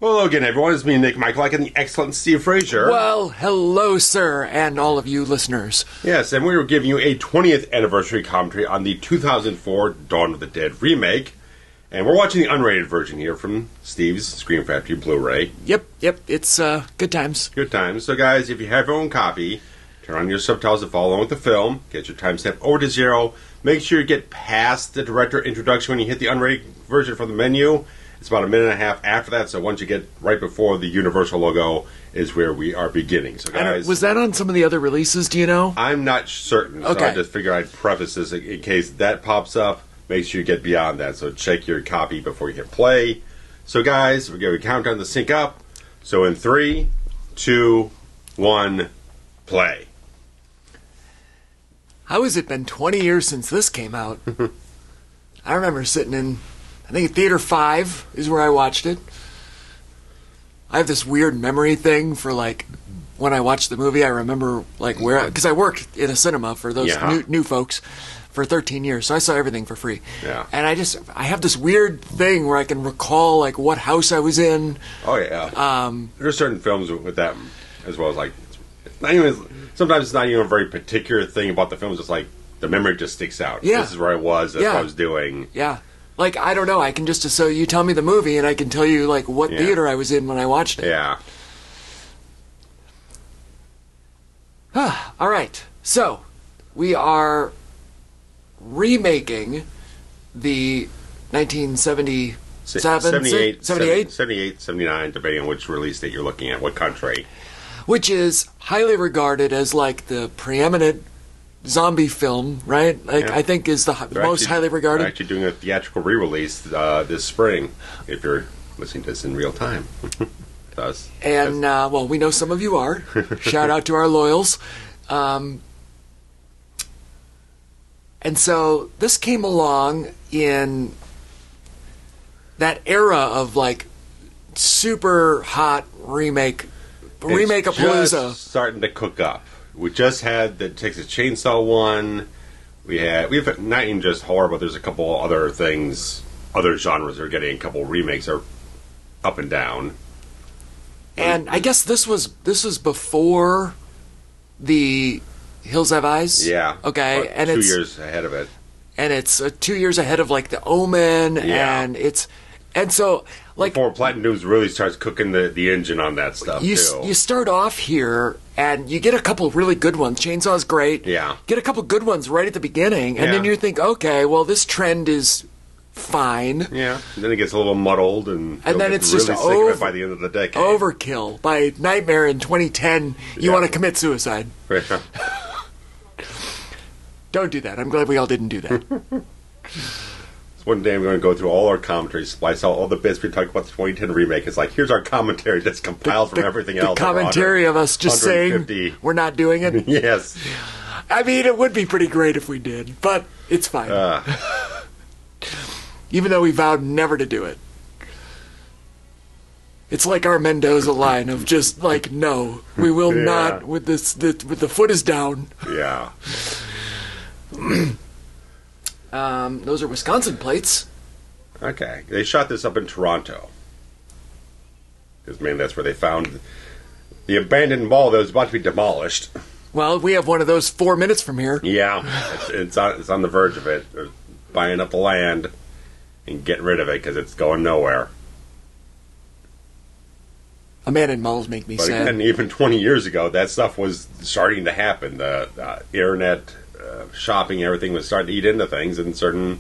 Well, hello again, everyone. It's me, Nick Michalak, and the excellent Steve Frazier. Well, hello, sir, and all of you listeners. Yes, and we were giving you a 20th anniversary commentary on the 2004 Dawn of the Dead remake. And we're watching the unrated version here from Steve's Screen Factory Blu-ray. Yep, it's good times. Good times. So, guys, if you have your own copy, turn on your subtitles to follow along with the film. Get your timestamp over to 0. Make sure you get past the director introduction when you hit the unrated version from the menu. It's about a minute and a half after that, so once you get right before the Universal logo is where we are beginning. So, guys, was that on some of the other releases, do you know? I'm not certain, okay. So I just figured I'd preface this in case that pops up. Make sure you get beyond that, so check your copy before you hit play. So, guys, we're going to count down to sync up. So, in 3, 2, 1, play. How has it been 20 years since this came out? I remember sitting in, I think Theater 5 is where I watched it. I have this weird memory thing for, like, when I watched the movie, I remember, like, where, because I worked in a cinema for those new folks for 13 years, so I saw everything for free. Yeah. And I have this weird thing where I can recall, like, what house I was in. Oh, yeah. There's certain films with that, as well as, like, it's not even, sometimes it's not even a very particular thing about the film, it's just, like, the memory just sticks out. Yeah. This is where I was, that's what I was doing. Yeah. Like, I don't know, I can just, so you tell me the movie, and I can tell you, like, what theater I was in when I watched it. Yeah. All right. So, we are remaking the 1977... 78, 78? 78, 79, depending on which release date you're looking at, what country. Which is highly regarded as, like, the preeminent zombie film, right? Like, I think is the most highly regarded. They're actually doing a theatrical re-release this spring, if you're listening to this in real time. Us. And, well, we know some of you are. Shout out to our loyals. And so this came along in that era of, like, super hot remake-a-palooza. Just starting to cook up. We just had the Texas Chainsaw one. We've not even just horror, but there's a couple other things, other genres are getting a couple remakes are up and down. And I guess this was before the Hills Have Eyes. Yeah. Okay. And 2 years ahead of it. And it's 2 years ahead of, like, The Omen. Yeah. And so, like, before Platinum News really starts cooking the engine on that stuff, you start off here, and you get a couple of really good ones. Chainsaw's great. Yeah. Get a couple good ones right at the beginning, and then you think, okay, well, this trend is fine. Yeah. And then it gets a little muddled, and then it's really just sick of it by the end of the decade. Overkill. By Nightmare in 2010, you want to commit suicide. Don't do that. I'm glad we all didn't do that. One day I'm going to go through all our commentaries, splice out all the bits we talked about the 2010 remake. It's like, here's our commentary that's compiled from everything else. The commentary of us just saying we're not doing it? Yes. I mean, it would be pretty great if we did, but it's fine. Even though we vowed never to do it. It's like our Mendoza line of just, like, no, we will not, with the foot is down. Yeah. Those are Wisconsin plates. Okay. They shot this up in Toronto. Because, man, that's where they found the abandoned mall that was about to be demolished. Well, we have one of those 4 minutes from here. Yeah. It's on the verge of it. They're buying up the land and getting rid of it because it's going nowhere. Abandoned malls make me sad. But again, even 20 years ago, that stuff was starting to happen. The internet... shopping, everything was starting to eat into things, and certain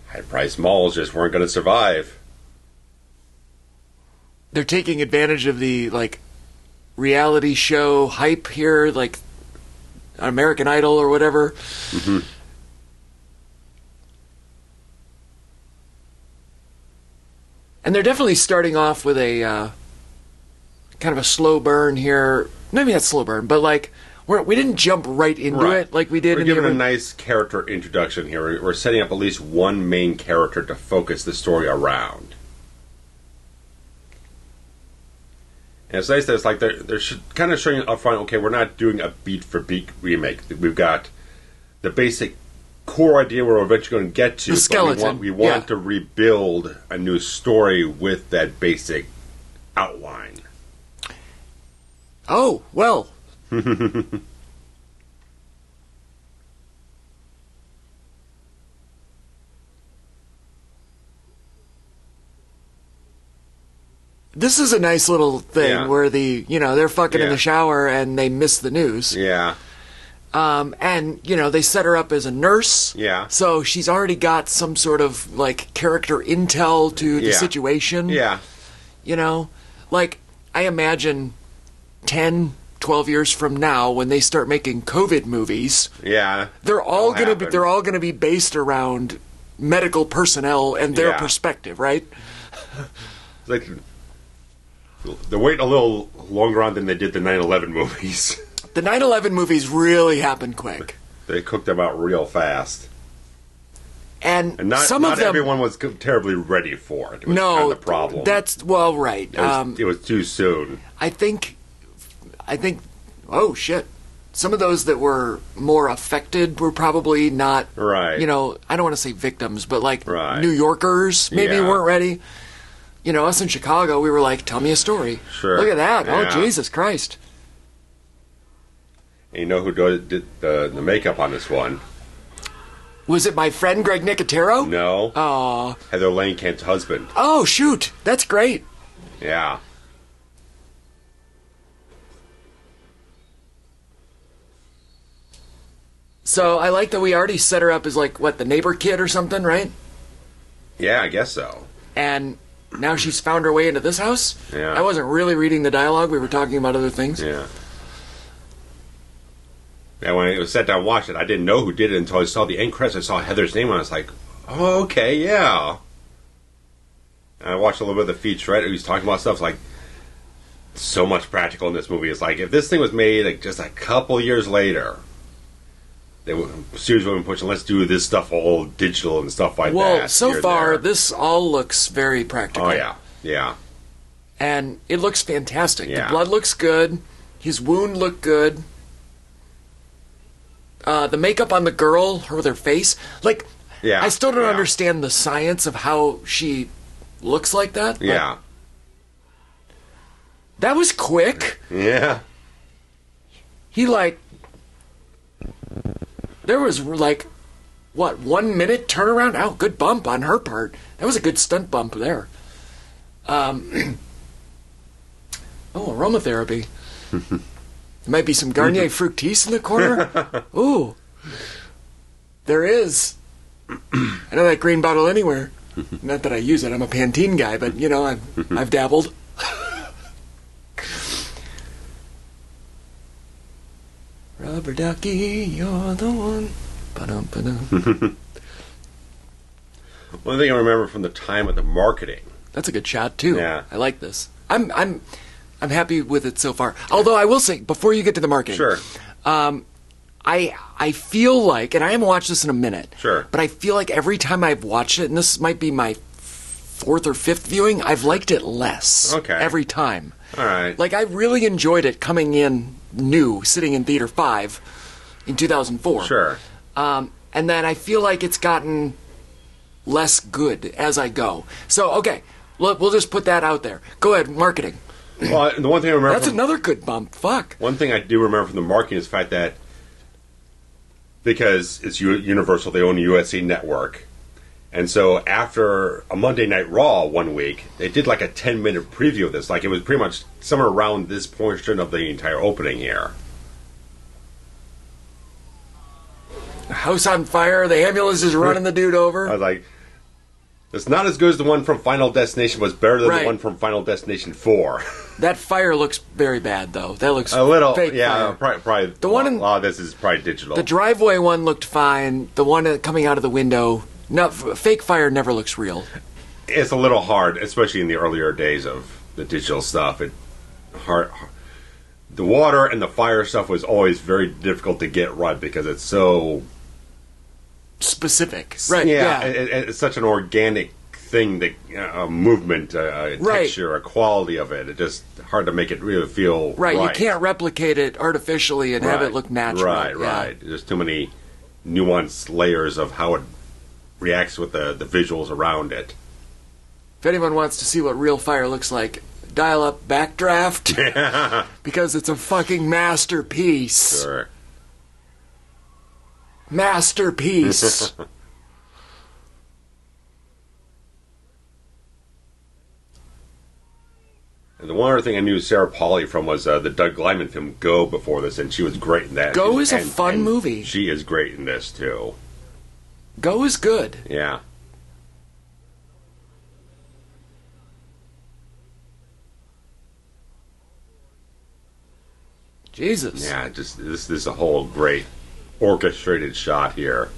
high-priced malls just weren't going to survive. They're taking advantage of the, like, reality show hype here, like American Idol or whatever. Mm-hmm. And they're definitely starting off with a kind of a slow burn here. Maybe not slow burn, but, like, we didn't jump right into it like we did. We're giving a nice character introduction here. We're setting up at least one main character to focus the story around. And it's nice that it's like they're kind of showing up front, okay, we're not doing a beat-for-beat remake. We've got the basic core idea we're eventually going to get to. The skeleton. We want to rebuild a new story with that basic outline. Oh, well. This is a nice little thing where they're fucking in the shower and they miss the news. Yeah. And, they set her up as a nurse. Yeah. So she's already got some sort of, character intel to the situation. Yeah. I imagine 10, 12 years from now when they start making COVID movies. Yeah. They're all going to be based around medical personnel and their perspective, right? Like, they're waiting a little longer on than they did the 9/11 movies. The 9/11 movies really happened quick. They cooked them out real fast. And not, some of them, everyone was terribly ready for it. It was kind of the problem. That's, right. It was too soon. I think, oh shit. Some of those that were more affected were probably not, right. I don't want to say victims, but New Yorkers maybe weren't ready. Us in Chicago, we were like, tell me a story. Sure. Look at that. Yeah. Oh, Jesus Christ. And you know who did the makeup on this one? Was it my friend Greg Nicotero? No. Oh. Heather Langenkamp's husband. Oh, shoot. That's great. Yeah. So I like that we already set her up as the neighbor kid or something, right? Yeah, I guess so. And now she's found her way into this house? Yeah. I wasn't really reading the dialogue. We were talking about other things. Yeah. And when I sat down and watched it, I didn't know who did it until I saw the end credits. I saw Heather's name and I was like, oh, okay, yeah. And I watched a little bit of the featurette. He was talking about stuff so much practical in this movie. It's like, if this thing was made just a couple years later, the series would have been pushing, let's do this stuff all digital and stuff like that. Well, so far, this all looks very practical. Oh, yeah. Yeah. And it looks fantastic. Yeah. The blood looks good. His wound looked good. The makeup on the girl, her with her face, I still don't understand the science of how she looks like that. Yeah. That was quick. Yeah. There was 1 minute turnaround? Oh, good bump on her part. That was a good stunt bump there. Aromatherapy. There might be some Garnier Fructis in the corner. Ooh. There is. I know that green bottle anywhere. Not that I use it. I'm a Pantene guy, but, I've dabbled. Rubber ducky, you're the one. Ba-dum-ba-dum. One thing I remember from the time of the marketing. That's a good shot, too. Yeah. I like this. I'm happy with it so far. Although I will say, before you get to the marketing, Sure. I feel like, and I haven't watched this in a minute, Sure. but I feel like every time I've watched it, and this might be my fourth or fifth viewing, I've liked it less. Okay. Every time. All right. I really enjoyed it coming in new, sitting in Theater 5 in 2004. Sure. And then I feel like it's gotten less good as I go. So, okay, we'll just put that out there. Go ahead, marketing. Well, the one thing I remember... That's another good bump. Fuck. One thing I do remember from the marketing is the fact that because it's Universal, they own the USC network. And so after a Monday Night Raw one week, they did a 10-minute preview of this. It was pretty much somewhere around this portion of the entire opening here. House on fire, the ambulance is running the dude over. I was like, it's not as good as the one from Final Destination, but it's better than the one from Final Destination 4. That fire looks very bad, though. That looks a little, fake yeah, fire. probably. The one a lot of this is probably digital. The driveway one looked fine. The one coming out of the window, no, fake fire never looks real. It's a little hard, especially in the earlier days of the digital stuff. The water and the fire stuff was always very difficult to get right because it's so specific, right? Yeah. It's such an organic thing, that movement, texture, a quality of it. It's just hard to make it really feel right. You can't replicate it artificially and have it look natural. Right. There's too many nuanced layers of how it reacts with the visuals around it. If anyone wants to see what real fire looks like, dial up Backdraft. Because it's a fucking masterpiece. Sure. Masterpiece. And the one other thing I knew Sarah Polley from was the Doug Liman film Go before this, and she was great in that. Go is a fun movie. She is great in this, too. Go is good. Yeah. Jesus. Yeah, just this is a whole great orchestrated shot here.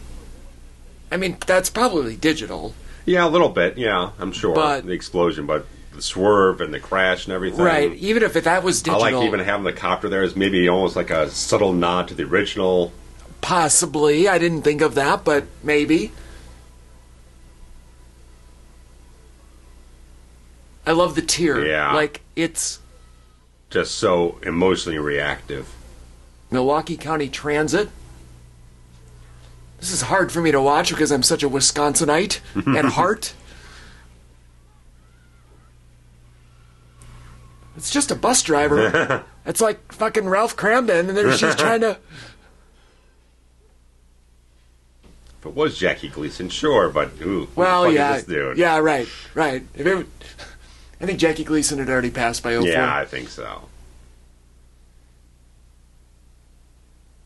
I mean, that's probably digital. Yeah, a little bit, yeah, I'm sure. But the explosion, but the swerve and the crash and everything. Right, even if that was digital. I like even having the copter there as maybe almost like a subtle nod to the original. Possibly. I didn't think of that, but maybe. I love the tear. Yeah. Like, it's just so emotionally reactive. Milwaukee County Transit. This is hard for me to watch because I'm such a Wisconsinite at heart. It's just a bus driver. It's like fucking Ralph Cramden, and then she's trying to... If it was Jackie Gleason, sure, but who well, the fuck yeah, is this dude? Yeah, right. If it, I think Jackie Gleason had already passed by 04. Yeah, I think so.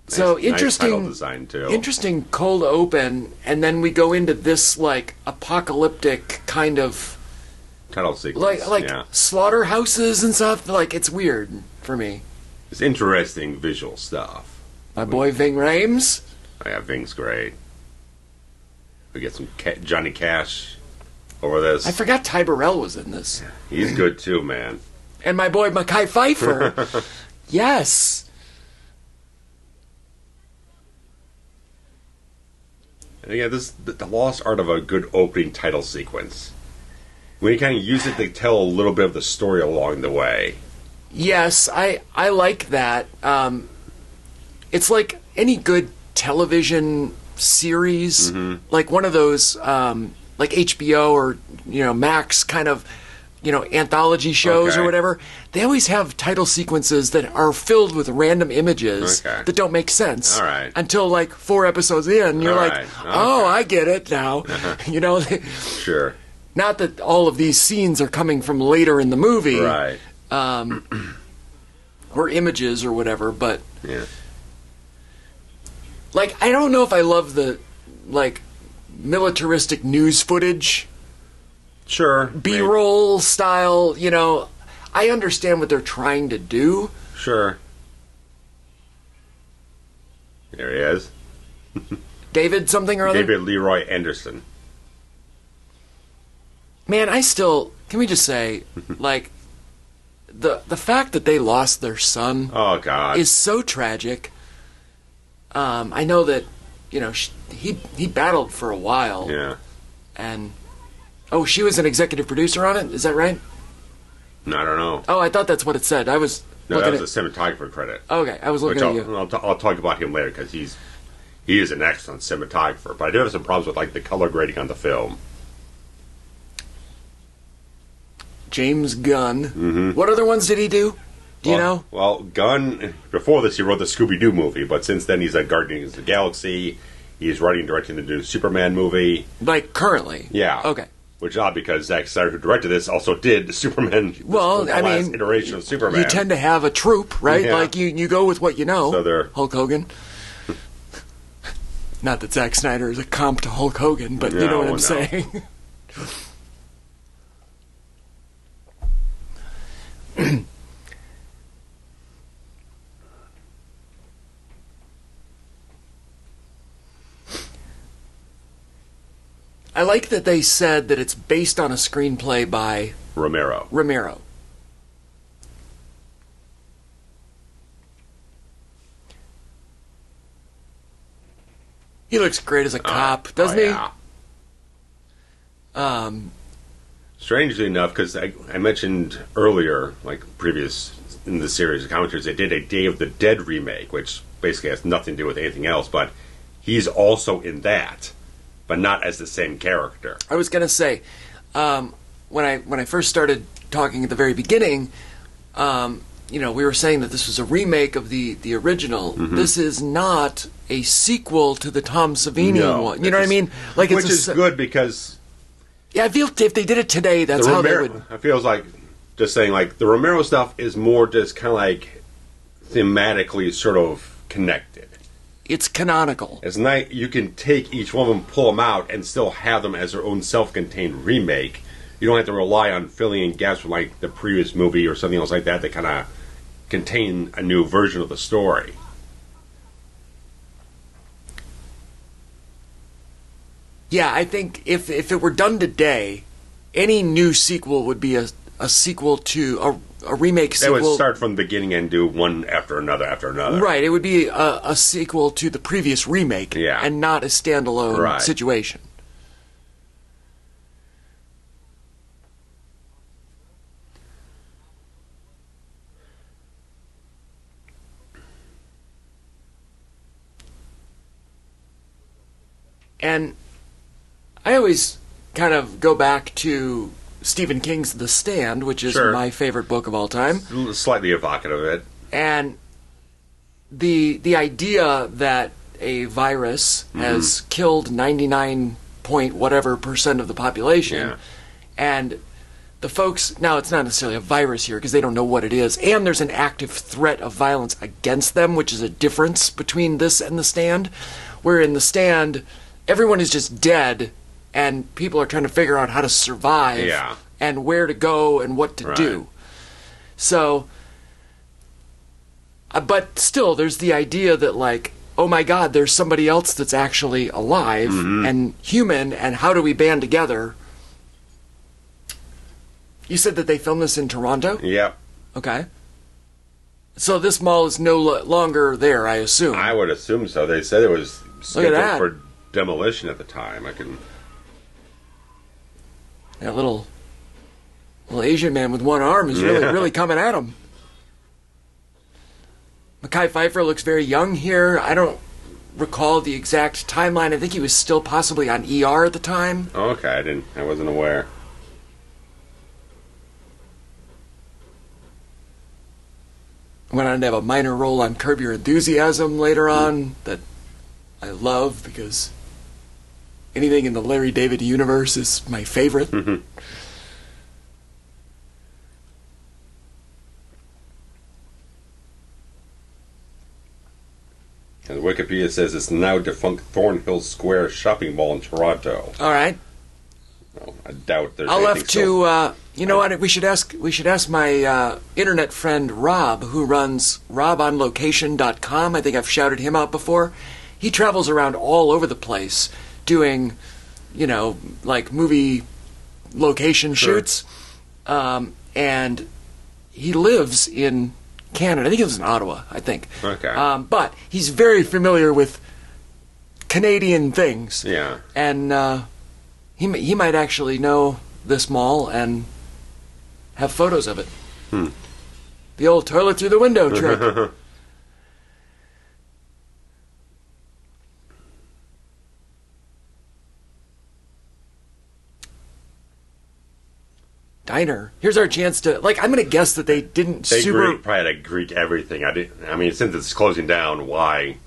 So nice interesting, title design too. Interesting cold open, and then we go into this like apocalyptic kind of title sequence, like yeah. slaughterhouses and stuff. Like, it's weird for me. It's interesting visual stuff. My boy Ving Rhames. Oh, yeah, Ving's great. We get some Johnny Cash over this. I forgot Ty Burrell was in this. He's good too, man. And my boy Mekhi Phifer. Yes. And again, this the lost art of a good opening title sequence. When you kind of use it to tell a little bit of the story along the way. Yes, I like that. It's like any good television series, like one of those, like HBO or Max kind of, anthology shows or whatever. They always have title sequences that are filled with random images that don't make sense. All right. Until like 4 episodes in, you're like, oh, I get it now. Sure. Not that all of these scenes are coming from later in the movie. Right. Or images or whatever, but yeah. Like, I don't know if I love the militaristic news footage. Sure. B-roll style, I understand what they're trying to do. Sure. There he is. David something or other? David Leroy Anderson. Man, can we just say, the fact that they lost their son oh, God. is so tragic. I know that, he battled for a while. Yeah. And, she was an executive producer on it? Is that right? No, I don't know. Oh, I thought that's what it said. I was No, that looking was a cinematographer credit. Okay, I was looking at you. I'll talk about him later because he is an excellent cinematographer. But I do have some problems with the color grading on the film. James Gunn. Mm-hmm. What other ones did he do? Do you know? Well, Gunn, before this, he wrote the Scooby-Doo movie, but since then he's at Guardians of the Galaxy. He's writing and directing the new Superman movie. Like, currently? Yeah. Okay. Which is odd because Zack Snyder, who directed this, also did the Superman. Well, the last iteration of Superman. You tend to have a troupe, right? Yeah. Like, you go with what you know. So they're... Hulk Hogan. Not that Zack Snyder is a comp to Hulk Hogan, but you know what I'm saying. I like that they said that it's based on a screenplay by Romero. He looks great as a cop, doesn't he? Strangely enough, because I mentioned earlier, previous in the series of commentaries, they did a Day of the Dead remake, which basically has nothing to do with anything else, but he's also in that, but not as the same character. I was going to say, when I first started talking at the very beginning, we were saying that this was a remake of the original. Mm-hmm. This is not a sequel to the Tom Savini one. You know what I mean? Like, which is good because... Yeah, I feel if they did it today, that's how they would... I feel like, just saying, like, the Romero stuff is more just kind of like thematically sort of connected. It's canonical. It's not, you can take each one of them, pull them out, and still have them as their own self-contained remake. You don't have to rely on filling in gaps from like the previous movie or something else like that kind of contain a new version of the story. Yeah, I think if it were done today, any new sequel would be a sequel to a remake sequel. They would start from the beginning and do one after another after another. Right, it would be a sequel to the previous remake, and not a standalone situation. And I always kind of go back to Stephen King's The Stand, which is my favorite book of all time. Slightly evocative of it. And the idea that a virus has killed 99 point whatever percent of the population, and the folks, now it's not necessarily a virus here because they don't know what it is, and there's an active threat of violence against them, which is a difference between this and The Stand, where in The Stand, everyone is just dead, and people are trying to figure out how to survive and where to go and what to do. So, but still, there's the idea that, like, oh my God, there's somebody else that's actually alive and human, and how do we band together? You said that they filmed this in Toronto? Yep. Okay. So this mall is no longer there, I assume. I would assume so. They said it was scheduled for demolition at the time. That little Asian man with one arm is really coming at him. Mekhi Phifer looks very young here. I don't recall the exact timeline. I think he was still possibly on ER at the time. Okay, I wasn't aware. Went on to have a minor role on Curb Your Enthusiasm later on that I love because anything in the Larry David universe is my favorite. And Wikipedia says it's now defunct Thornhill Square shopping mall in Toronto. All right. No, I doubt there's I'll anything have to, you know what, we should ask my internet friend Rob, who runs robonlocation.com. I think I've shouted him out before. He travels around all over the place doing, like movie location shoots. And he lives in Canada. I think he lives in Ottawa, I think. Okay. But he's very familiar with Canadian things. Yeah. And he might actually know this mall and have photos of it. The old toilet through the window trick. Diner. Here's our chance to, like, I'm going to guess that they didn't probably had to Greek everything. I mean, since it's closing down, why?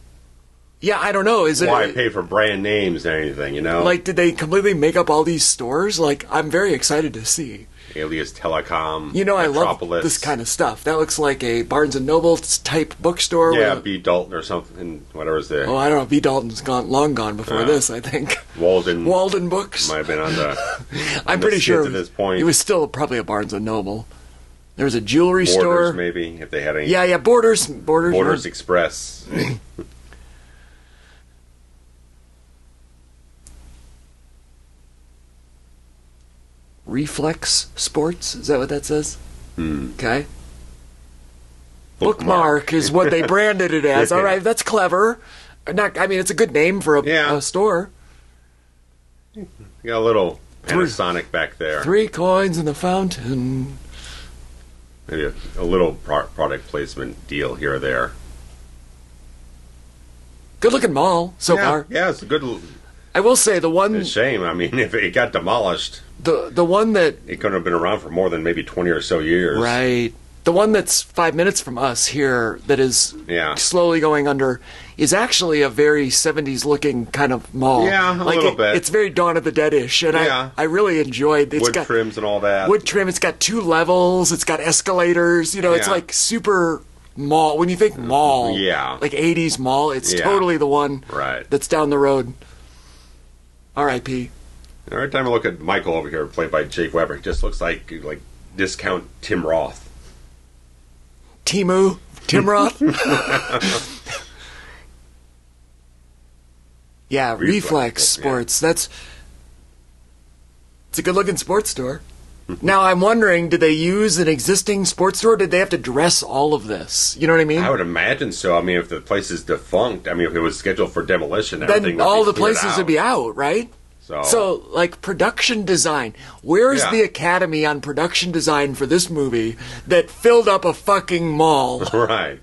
Yeah, I don't know. Why pay for brand names and anything, Like, did they completely make up all these stores? Like, I'm very excited to see. Alias Telecom, I love this kind of stuff. That looks like a Barnes & Noble type bookstore. Yeah, B. Dalton or something, whatever's there. Oh, I don't know. B. Dalton's long gone before this, I think. Walden Books. Might have been on the I'm pretty sure at this point. It was still probably a Barnes & Noble. There was a jewelry store. Borders, maybe, if they had any. Yeah, Borders. Borders Express. Reflex Sports? Is that what that says? Okay. Bookmark is what they branded it as. All right, that's clever. It's a good name for a store. You got a little Panasonic back there. 3 coins in the fountain. Maybe a little product placement deal here or there. Good-looking mall so yeah, far. Yeah, it's a good. I will say the one... It's a shame. I mean, if it got demolished... The one that... It couldn't have been around for more than maybe 20 or so years. Right. The one that's 5 minutes from us here that is slowly going under is actually a very 70s-looking kind of mall. Yeah, a little bit. It's very Dawn of the Dead-ish, and I really enjoyed it. Wood trims and all that. Wood trim. It's got 2 levels. It's got escalators. You know, it's like super mall. When you think mall, like 80s mall, it's totally the one that's down the road. R.I.P. Every time I look at Michael over here, played by Jake Weber, he just looks like discount Tim Roth. Tim Roth? Yeah, Reflex Sports. It's a good-looking sports store. Now, I'm wondering, did they use an existing sports store, or did they have to dress all of this? You know what I mean? I would imagine so. I mean, if the place is defunct, I mean, if it was scheduled for demolition, everything then all the places would be out, right? So, like, production design. Where's the Academy on production design for this movie that filled up a fucking mall? Right.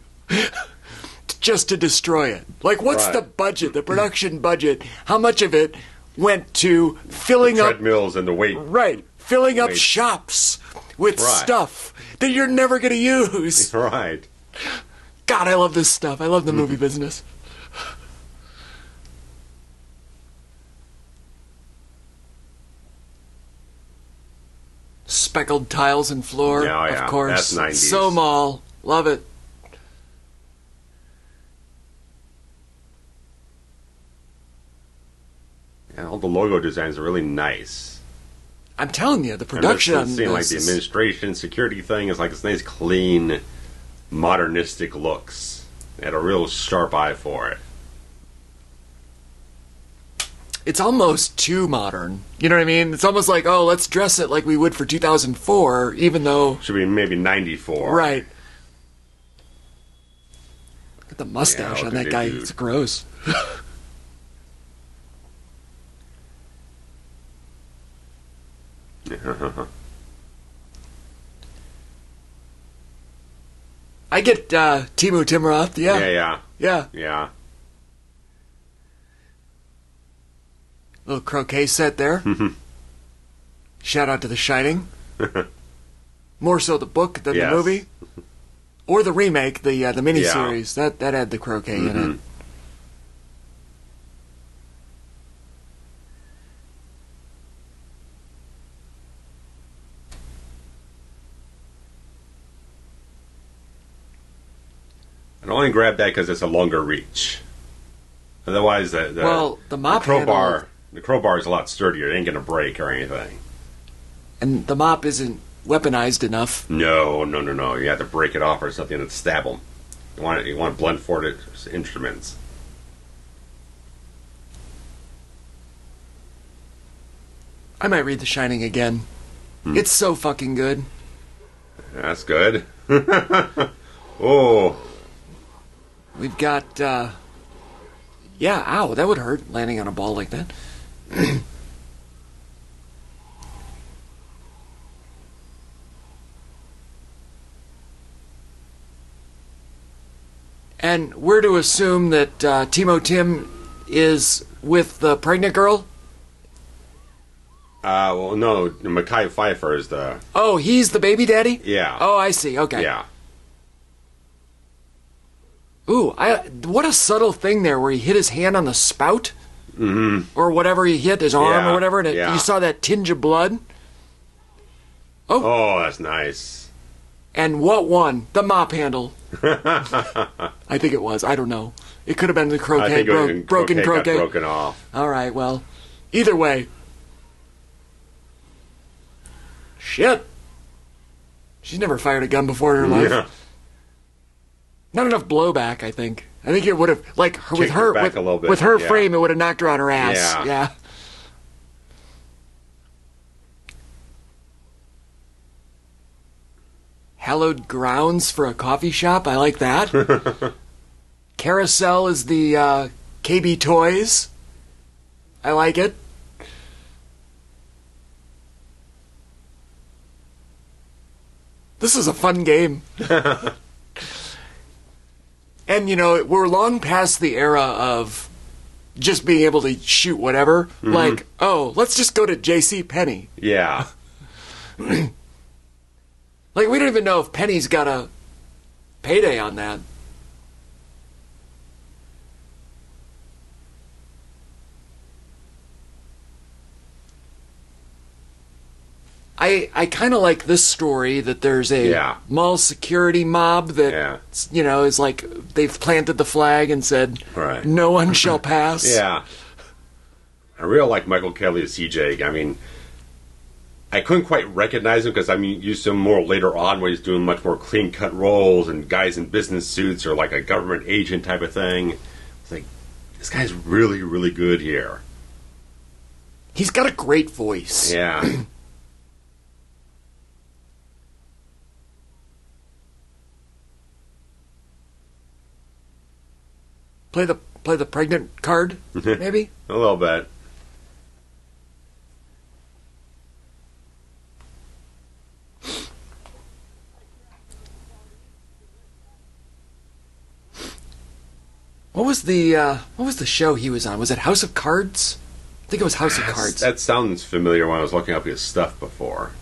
Just to destroy it? Like, what's the budget, the production budget? How much of it went to filling up... treadmills and the weight. Right. Filling up shops with stuff that you're never going to use. Right. God, I love this stuff. I love the movie business. Speckled tiles and floor, of course. That's 90s. So mall. Love it. Yeah, all the logo designs are really nice. I'm telling you, the production on this like the administration security thing is like this nice, clean, modernistic looks. They had a real sharp eye for it. It's almost too modern. You know what I mean? It's almost like, oh, let's dress it like we would for 2004, even though... Should be maybe 94. Right. Look at the mustache on that guy. Dude. It's gross. I get Timo Timroth. Yeah. Little croquet set there. Shout out to The Shining. More so the book than the movie. Or the remake, the miniseries. That had the croquet in it. I only grabbed that because it's a longer reach. Otherwise, the mop crowbar... handle... The crowbar is a lot sturdier. It ain't going to break or anything. And the mop isn't weaponized enough. No. You have to break it off or something and stab them. You want blunt-forwarded instruments. I might read The Shining again. It's so fucking good. That's good. Oh. We've got... ow, that would hurt, landing on a ball like that. And we're to assume that Timo Tim is with the pregnant girl? Well, no, Mekhi Phifer is the... Oh, he's the baby daddy? Yeah. Oh, I see, okay. Yeah. Ooh, what a subtle thing there where he hit his hand on the spout. Mm-hmm. Or whatever he hit, his arm or whatever, and you saw that tinge of blood. Oh, that's nice. And what won? The mop handle. I think it was. I don't know. It could have been the croquet. I think broken croquet. Got broken off. All right, well, either way. Shit. She's never fired a gun before in her life. Yeah. Not enough blowback, I think. I think it would have, like, with her bit, frame, it would have knocked her on her ass. Yeah. Hallowed grounds for a coffee shop. I like that. Carousel is the KB Toys. I like it. This is a fun game. And, you know, we're long past the era of just being able to shoot whatever. Mm-hmm. Like, oh, let's just go to J.C. Penney. Yeah. Like, we don't even know if Penny's got a payday on that. I kind of like this story that there's a mall security mob that, you know, is like they've planted the flag and said, no one shall pass. Yeah. I really like Michael Kelly as CJ. I mean, I couldn't quite recognize him because I mean, used to him more later on where he's doing much more clean-cut roles and guys in business suits or like a government agent type of thing. It's like, this guy's really, really good here. He's got a great voice. Yeah. Play the pregnant card, maybe? A little bit. What was the show he was on? Was it House of Cards? I think it was House of Cards. That sounds familiar when I was looking up his stuff before.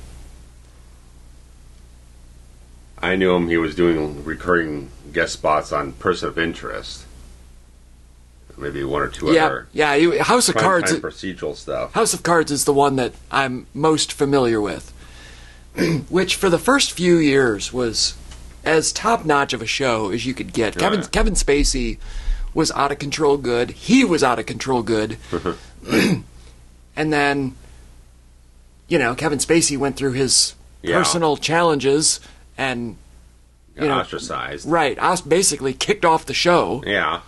I knew him, he was doing recurring guest spots on Person of Interest. Maybe one or two other House of Cards procedural stuff. House of Cards is the one that I'm most familiar with, which for the first few years was as top notch of a show as you could get. Kevin Spacey was out of control good. He was out of control good, and then Kevin Spacey went through his personal challenges and ostracized. Right, basically kicked off the show. Yeah.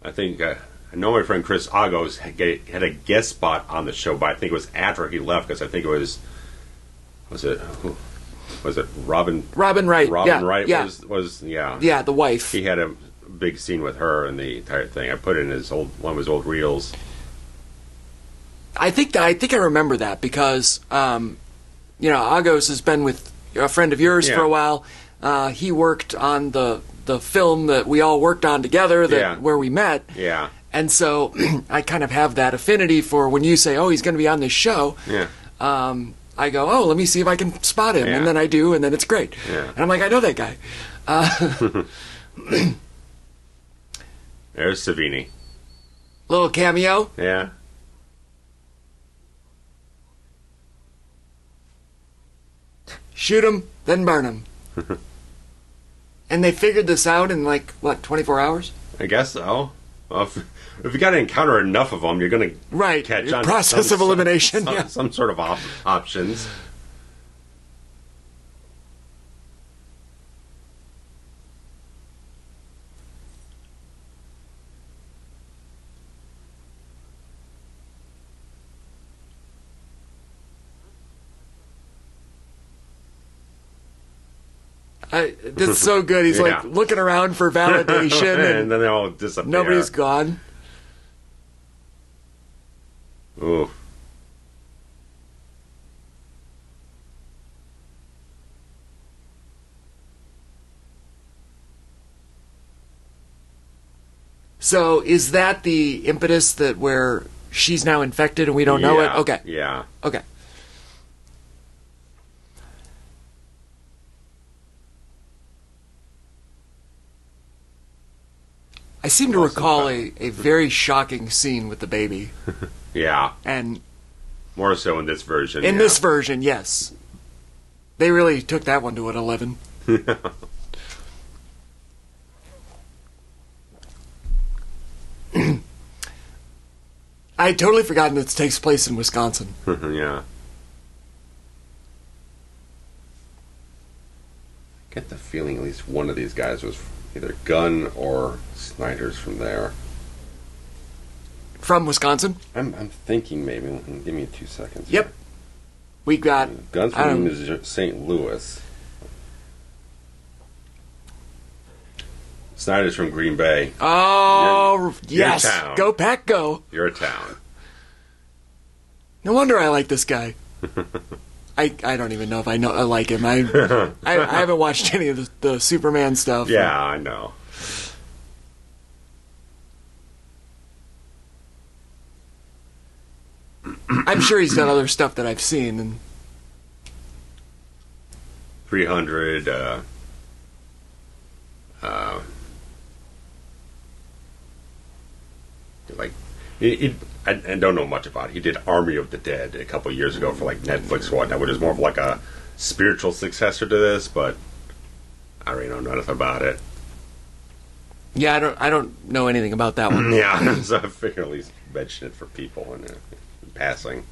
I think I know my friend Chris Agos had a guest spot on the show, but I think it was after he left because I think it was it Robin Wright? Robin Wright was the wife. He had a big scene with her and the entire thing. I put it in one of his old reels. I think I remember that because Agos has been with a friend of yours for a while. He worked on the film that we all worked on together where we met. Yeah. And so I kind of have that affinity for when you say, oh, he's going to be on this show. Yeah. I go, oh, let me see if I can spot him. Yeah. And then I do, and then it's great. Yeah. And I'm like, I know that guy. There's Savini. Little cameo. Yeah. Shoot him, then burn him. And they figured this out in 24 hours? I guess so. Well, if you got to encounter enough of them, you're going to catch on. Process of elimination. Some sort of options. That's so good. He's looking around for validation, and then they all disappear. Nobody's gone. Ooh. So is that the impetus that where she's now infected and we don't know it? Okay. Yeah. Okay. I seem to recall a very shocking scene with the baby. Yeah. And more so in this version. In this version, yes. They really took that one to an 11. I had totally forgotten that it takes place in Wisconsin. Yeah. I get the feeling at least one of these guys was either Gunn or Snyder's from there. From Wisconsin? I'm thinking maybe. Give me 2 seconds. Yep. We got... Gunn's from St. Louis. Snyder's from Green Bay. Oh, yes. Your town. Go Pack, go. Your town. No wonder I like this guy. I don't even know if I like him. I haven't watched any of the Superman stuff. Yeah, I know. I'm sure he's done other stuff that I've seen. And 300. Like, I don't know much about it. He did Army of the Dead a couple years ago for like Netflix or whatnot, which is more of like a spiritual successor to this, but I really don't know nothing about it. Yeah, I don't know anything about that one. Yeah, so I figure at least mention it for people in passing.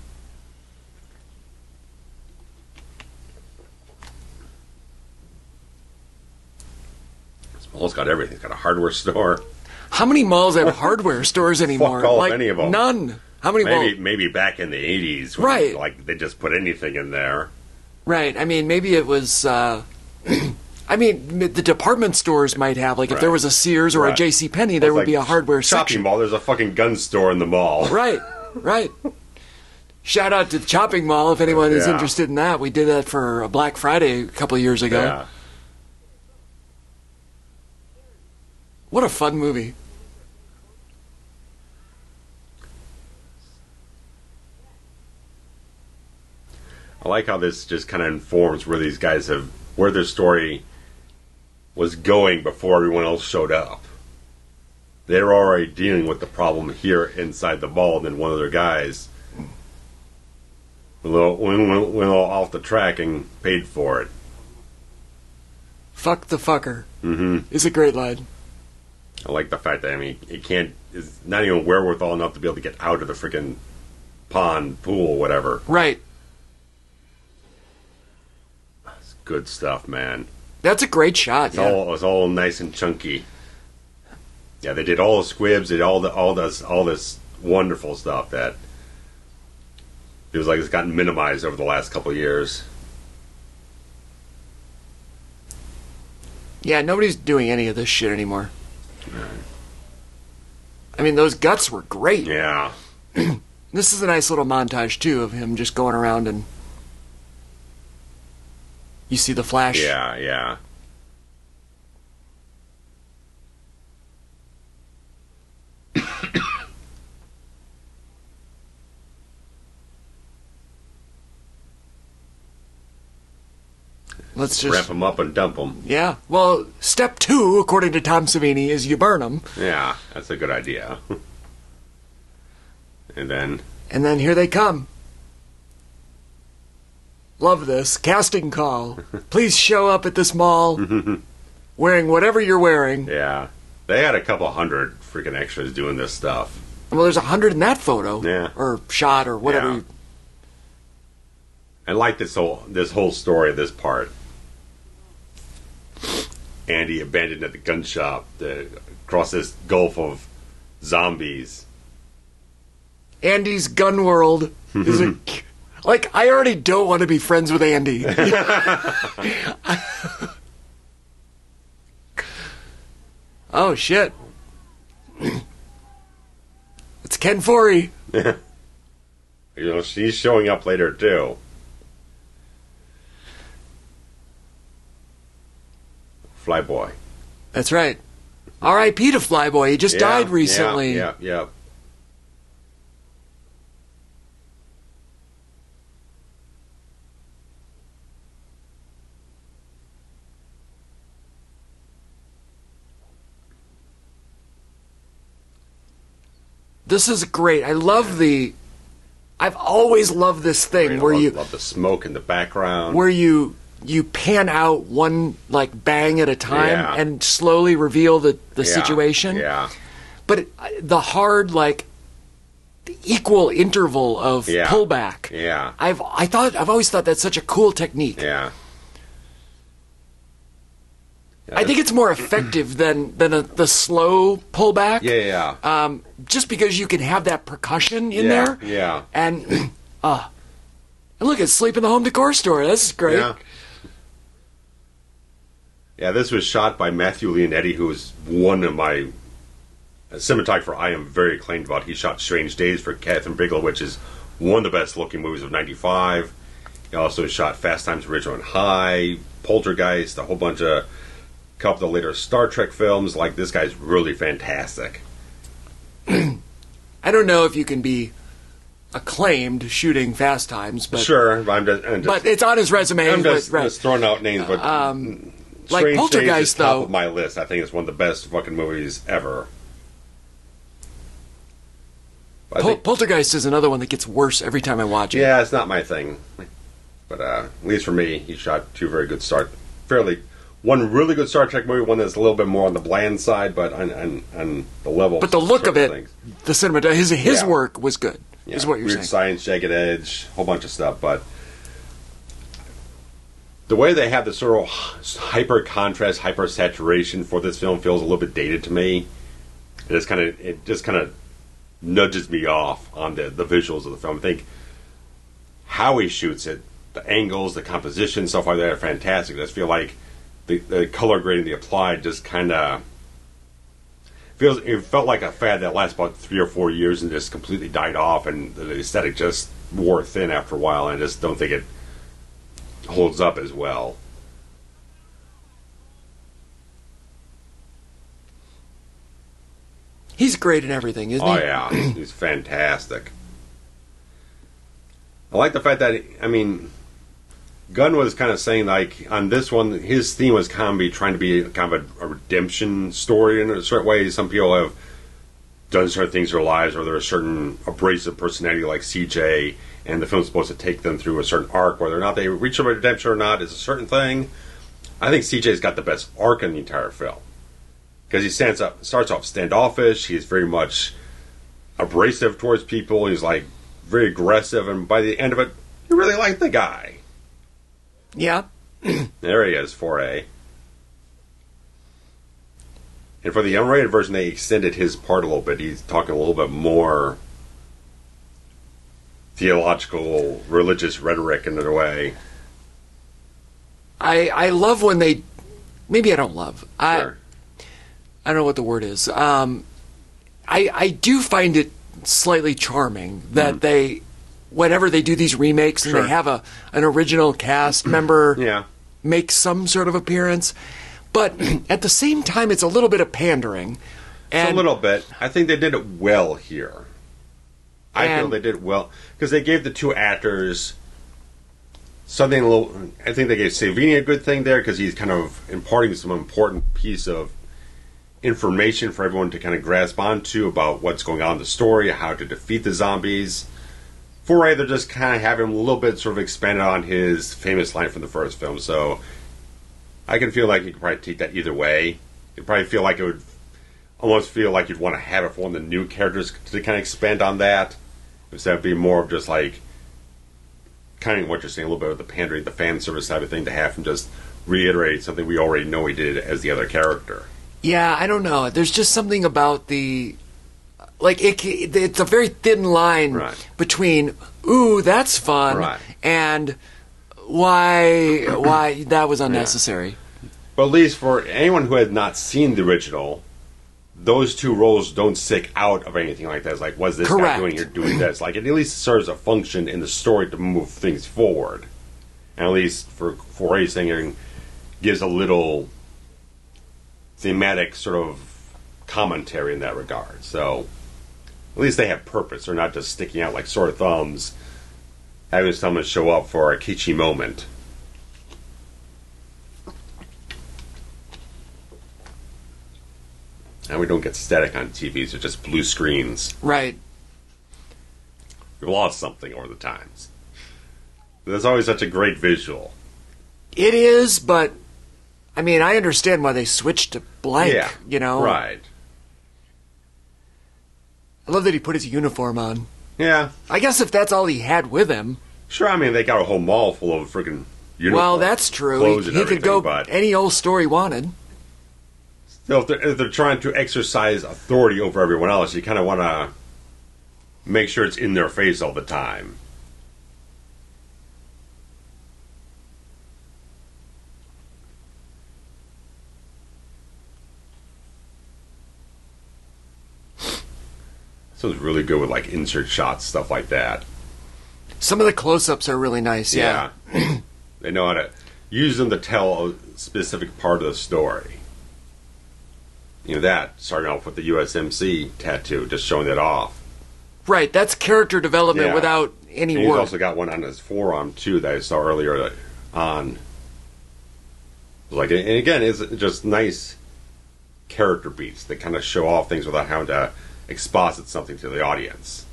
This mall's got everything. It's got a hardware store. How many malls have hardware stores anymore? Fuck all like, any of them. None. How many malls? Maybe back in the 80s. Right. Like, they just put anything in there. Right. I mean, maybe it was... I mean, the department stores might have, like, if there was a Sears or a JCPenney, there would be a hardware section. Shopping mall, there's a fucking gun store in the mall. Right. Shout out to the Chopping Mall if anyone is interested in that. We did that for a Black Friday a couple of years ago. Yeah. What a fun movie. I like how this just kind of informs where these guys have, where their story was going before everyone else showed up. They're already dealing with the problem here inside the mall, and then one of their guys went off the track and paid for it. Fuck the fucker. Mm-hmm. Is a great line. I like the fact that, I mean, it's not even wherewithal enough to be able to get out of the freaking pond, pool, whatever. Right. It's good stuff, man. That's a great shot. It's all nice and chunky. Yeah, they did all the squibs, did all this wonderful stuff that feels like it's gotten minimized over the last couple of years. Yeah, nobody's doing any of this shit anymore. I mean, those guts were great. Yeah. This is a nice little montage, too, of him just going around and... You see the flash? Yeah. Let's just wrap them up and dump them. Yeah. Well, step 2, according to Tom Savini, is you burn them. Yeah, that's a good idea. And then here they come. Love this. Casting call. Please show up at this mall wearing whatever you're wearing. Yeah. They had a couple hundred freaking extras doing this stuff. Well, there's 100 in that photo. Yeah. Or shot or whatever. Yeah. I like this whole story, this part. Andy abandoned at the gun shop across this gulf of zombies. Andy's gun world is a... Like, I already don't want to be friends with Andy. Oh, shit. It's Ken Foree. She's showing up later, too. Flyboy. That's right. R.I.P. to Flyboy. He just died recently. Yeah. This is great. I love I've always loved this thing where you love the smoke in the background. Where you pan out one like bang at a time and slowly reveal the situation. Yeah. But the hard the equal interval of pullback. Yeah. I've always thought that's such a cool technique. Yeah. I think it's more effective than the slow pullback. Yeah. Just because you can have that percussion in there. Yeah. And look, it's Sleep in the Home Decor Store. This is great. Yeah, this was shot by Matthew Leonetti, who is one of my cinematographer I am very acclaimed about. He shot Strange Days for Catherine Bigelow, which is one of the best looking movies of '95. He also shot Fast Times at Ridgemont High, Poltergeist, a whole bunch of couple of the later Star Trek films. Like, this guy's really fantastic. I don't know if you can be acclaimed shooting Fast Times, but sure, but it's on his resume. I'm just throwing out names, but like Strange Poltergeist, Days is though. top of my list. I think it's one of the best fucking movies ever. Poltergeist is another one that gets worse every time I watch it. Yeah, it's not my thing, but at least for me, he shot two very good one really good Star Trek movie, one that's a little bit more on the bland side, but on the level. But the look of it, the cinema, his work was good. Yeah, is what you're Weird saying. Science, Jagged Edge, whole bunch of stuff, but the way they have the sort of hyper contrast, hyper saturation for this film feels a little bit dated to me. It just kind of nudges me off on the visuals of the film. I think how he shoots it, the angles, the composition, stuff like that are fantastic. I just feel like the color grading they applied just kind of it felt like a fad that lasted about 3 or 4 years and just completely died off, and the aesthetic just wore thin after a while, and I just don't think it holds up as well. He's great in everything, isn't he? Oh yeah, he's fantastic. I like the fact that, Gunn was kind of saying, like, on this one, his theme was kind of trying to be kind of a redemption story in a certain way. Some people have done certain things in their lives, or they're a certain abrasive personality like CJ, and the film's supposed to take them through a certain arc. Whether or not they reach a redemption or not is a certain thing. I think CJ's got the best arc in the entire film. Because he starts off standoffish, he's very much abrasive towards people, he's like very aggressive, and by the end of it, you really like the guy. Yeah. There he is, 4A. And for the unrated version, they extended his part a little bit. He's talking a little bit more theological, religious rhetoric in a way. I love when they... Maybe I don't love. Sure. I don't know what the word is. I do find it slightly charming that they... Whenever they do these remakes and they have an original cast member make some sort of appearance, but at the same time, it's a little bit of pandering. It's a little bit. I think they did it well here. I feel they did it well because they gave the two actors something a little. I think they gave Savini a good thing there because he's kind of imparting some important piece of information for everyone to kind of grasp onto about what's going on in the story, how to defeat the zombies. For they're just kind of having a little bit sort of expanded on his famous line from the first film. So I can feel like you could probably take that either way. You'd probably feel like it would almost feel like you'd want to have it for one of the new characters to kind of expand on that. Instead of being more of just like kind of what you're saying, a little bit of the pandering, the fan service type of thing, to have him just reiterate something we already know he did as the other character. Yeah, I don't know. There's just something about the... Like, it's a very thin line between, ooh, that's fun, and why that was unnecessary. Yeah. But at least for anyone who had not seen the original, those two roles don't stick out of anything like that. It's like, what's this guy doing here doing this? Like, it at least serves a function in the story to move things forward. And at least for a singer, gives a little thematic sort of commentary in that regard. So... At least they have purpose. They're not just sticking out like sore thumbs, having someone show up for a kitschy moment. And we don't get static on TVs. They're just blue screens. Right. We've lost something over the times. There's always such a great visual. It is, but... I understand why they switched to blank, you know? Right. I love that he put his uniform on. Yeah. I guess if that's all he had with him... Sure, they got a whole mall full of freaking uniforms. Well, that's true. He could go any old store he wanted. Still, if they're trying to exercise authority over everyone else, you kind of want to make sure it's in their face all the time. So it's really good with like insert shots, stuff like that. Some of the close-ups are really nice, yeah. They know how to use them to tell a specific part of the story. That, starting off with the USMC tattoo, just showing that off. Right, that's character development without any and he's work. also got one on his forearm, too, that I saw earlier on. Like, and again, it's just nice character beats that kind of show off things without having to exposit something to the audience.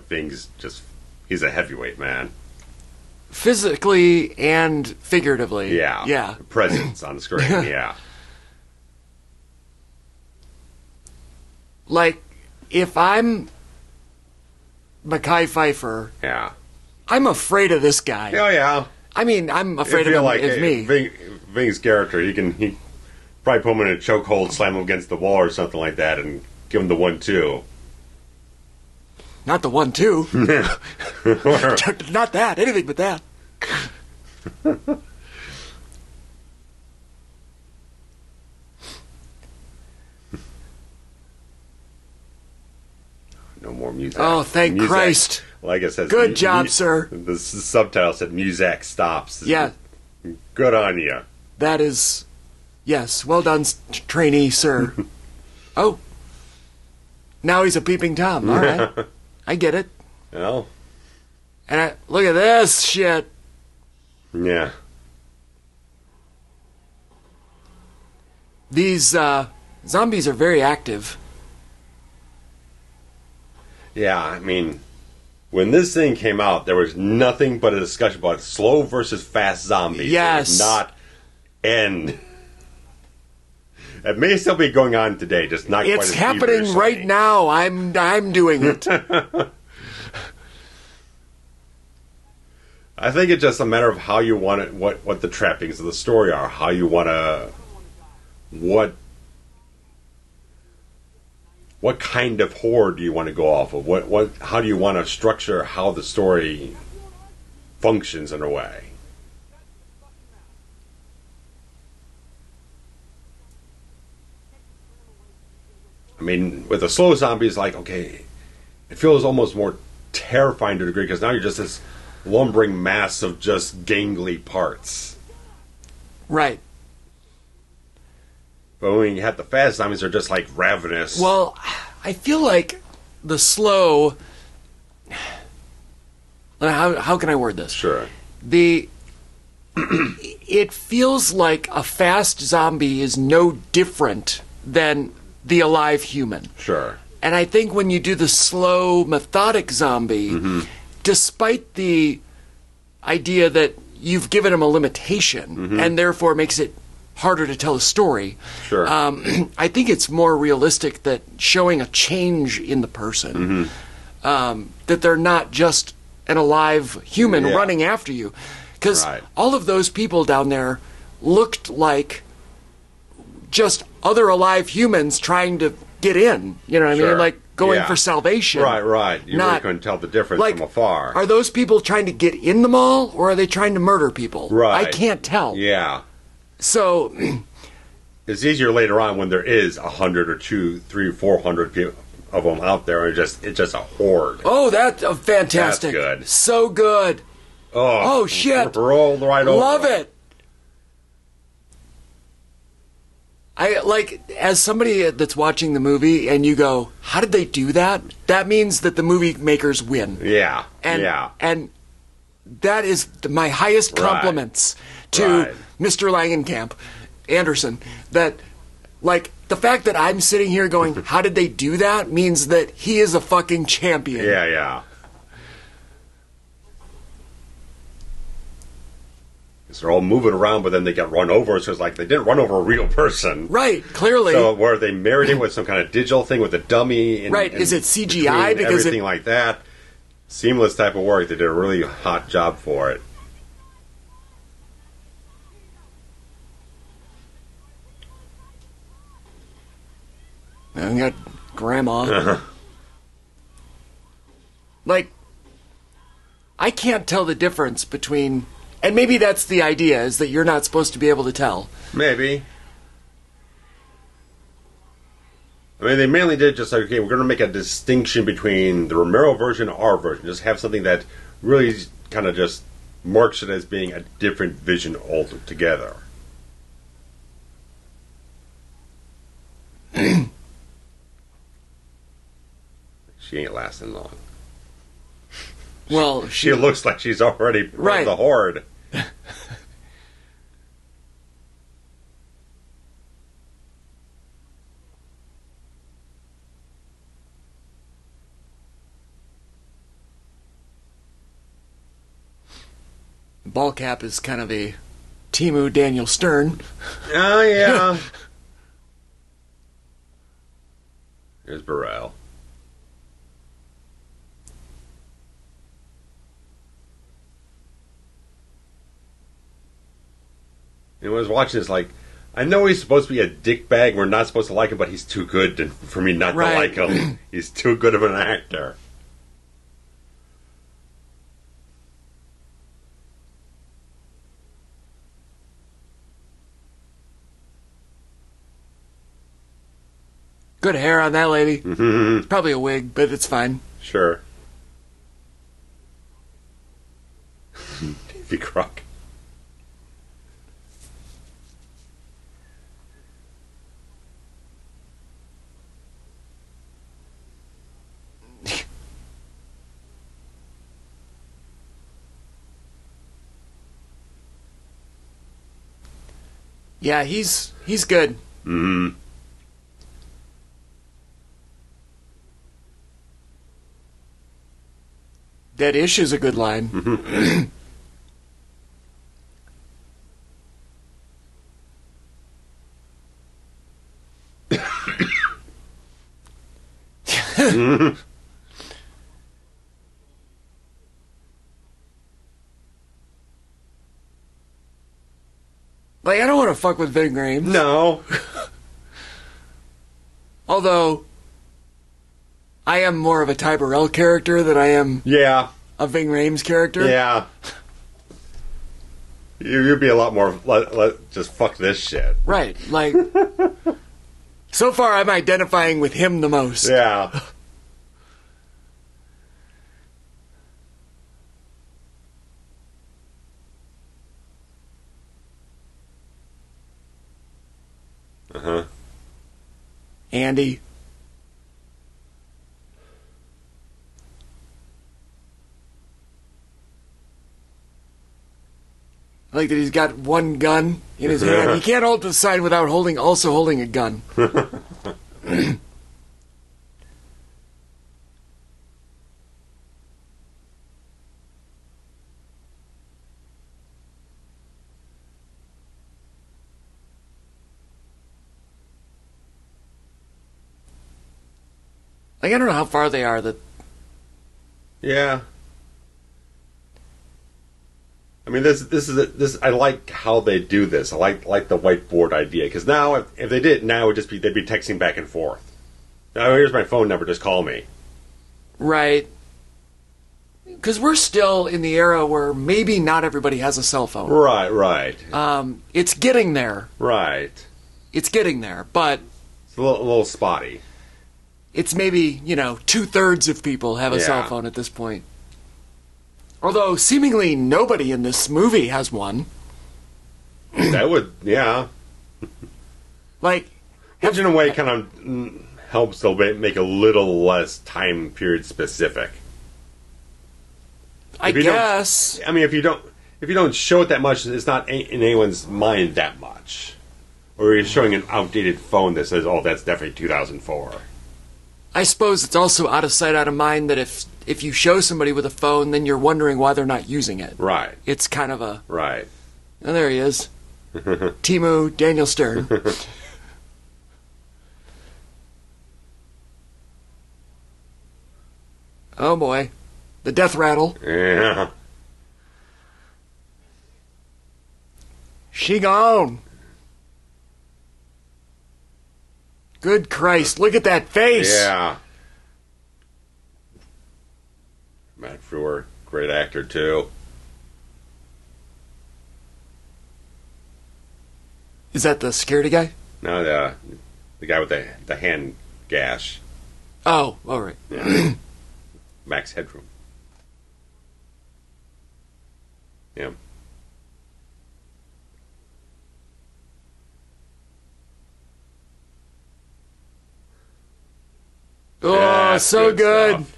Ving's just, he's a heavyweight, man. Physically and figuratively. Yeah. Presence on the screen, yeah. Like, if I'm Mekhi Phifer, Yeah. I'm afraid of this guy. Oh, yeah. I mean, I'm afraid of him as me. Ving's character, he probably put him in a chokehold, slam him against the wall or something like that, and give him the 1-2. Not the 1-2. Not that. Anything but that. No more music. Oh, thank Christ. Like I said, good job, sir. The subtitle said music stops. Yeah. Good on you. That is, yes, well done, trainee, sir. Oh. Now he's a peeping Tom. All right. I get it. Well. And look at this shit. Yeah. These zombies are very active. Yeah, I mean, when this thing came out, there was nothing but a discussion about slow versus fast zombies. Yes. It would not end. It may still be going on today, just not quite as It's happening right now. I'm doing it. I think it's just a matter of how you want it, what the trappings of the story are, how you want to, what kind of horror do you want to go off of? How do you want to structure how the story functions in a way? I mean, with the slow zombies, like, okay, it feels almost more terrifying to a degree because now you're just this lumbering mass of just gangly parts. Right. But when you have the fast zombies, they're just like ravenous. Well, I feel like the slow... How can I word this? Sure. It feels like a fast zombie is no different than the alive human. Sure. And I think when you do the slow, methodic zombie, despite the idea that you've given him a limitation and therefore makes it harder to tell a story, Sure. I think it's more realistic that showing a change in the person, that they're not just an alive human running after you. Because all of those people down there looked like just other alive humans trying to get in. You know what I mean? Like going for salvation. Right. You really couldn't tell the difference from afar. Are those people trying to get in the mall, or are they trying to murder people? Right. I can't tell. Yeah. So... it's easier later on when there is 100 or 200, 300, 400 people of them out there, and it's just a horde. Oh, that's fantastic. That's good. So good. Oh shit. Roll right over. Love it. I like, as somebody that's watching the movie and you go, how did they do that? That means that the movie makers win. Yeah. And that is my highest compliments to Mr. Langenkamp Anderson. That, like, the fact that I'm sitting here going, how did they do that? Means that he is a fucking champion. Yeah. They're all moving around, but then they get run over. So it's like they didn't run over a real person. Right, clearly. So where they married it with some kind of digital thing with a dummy. And, is it CGI? Because everything like that. Seamless type of work. They did a really hot job for it. And we got Grandma. Like, I can't tell the difference between... And maybe that's the idea, is that you're not supposed to be able to tell. Maybe. I mean, they mainly did just like, okay, we're going to make a distinction between the Romero version and our version. Just have something that really kind of just marks it as being a different vision altogether. She ain't lasting long. Well, she looks like she's already part of the horde. Ball cap is kind of a Temu Daniel Stern. Oh, yeah. Here's Burrell. And when I was watching this, like, I know he's supposed to be a dickbag. We're not supposed to like him, but he's too good for me not to like him. He's too good of an actor. Good hair on that lady. Mm-hmm. It's probably a wig, but it's fine. Sure. Davy Croc. Yeah, he's good. Mm-hmm. That ish is a good line. Mm-hmm. Mm-hmm. Like, I don't want to fuck with Ving Rhames. No. Although, I am more of a Ty Burrell character than I am a Ving Rhames character. Yeah. You'd be a lot more, just fuck this shit. Right. Like, so far I'm identifying with him the most. Yeah. Uh-huh. Andy. I like that he's got one gun in his hand. He can't hold the sign without also holding a gun. Like, I don't know how far they are. Yeah. I mean, this. I like how they do this. I like the whiteboard idea, because now, if they did it now, they'd be texting back and forth. Oh, here's my phone number. Just call me. Right. Because we're still in the era where maybe not everybody has a cell phone. Right. It's getting there. Right. It's getting there, but it's a little spotty. It's maybe, 2/3 of people have a cell phone at this point. Although, seemingly nobody in this movie has one. That would, yeah. Like... Which, in a way, kind of helps to make a little less time period specific. I guess. I mean, if you don't show it that much, it's not in anyone's mind that much. Or you're showing an outdated phone that says, oh, that's definitely 2004. I suppose it's also out of sight, out of mind that if you show somebody with a phone, then you're wondering why they're not using it. Right. It's kind of a... Right. Oh, there he is. Temu Daniel Stern. Oh, boy. The death rattle. Yeah. She gone. Good Christ, look at that face! Yeah. Matt Frewer, great actor, too. Is that the security guy? No, the guy with the hand gash. Oh, all right. Yeah. Max headroom. Yeah. Oh, That's so good. stuff.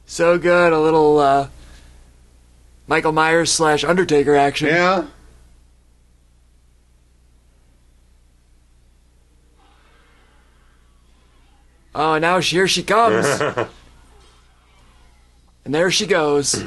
So good. A little Michael Myers / Undertaker action. Yeah. Oh, now here she comes. And there she goes.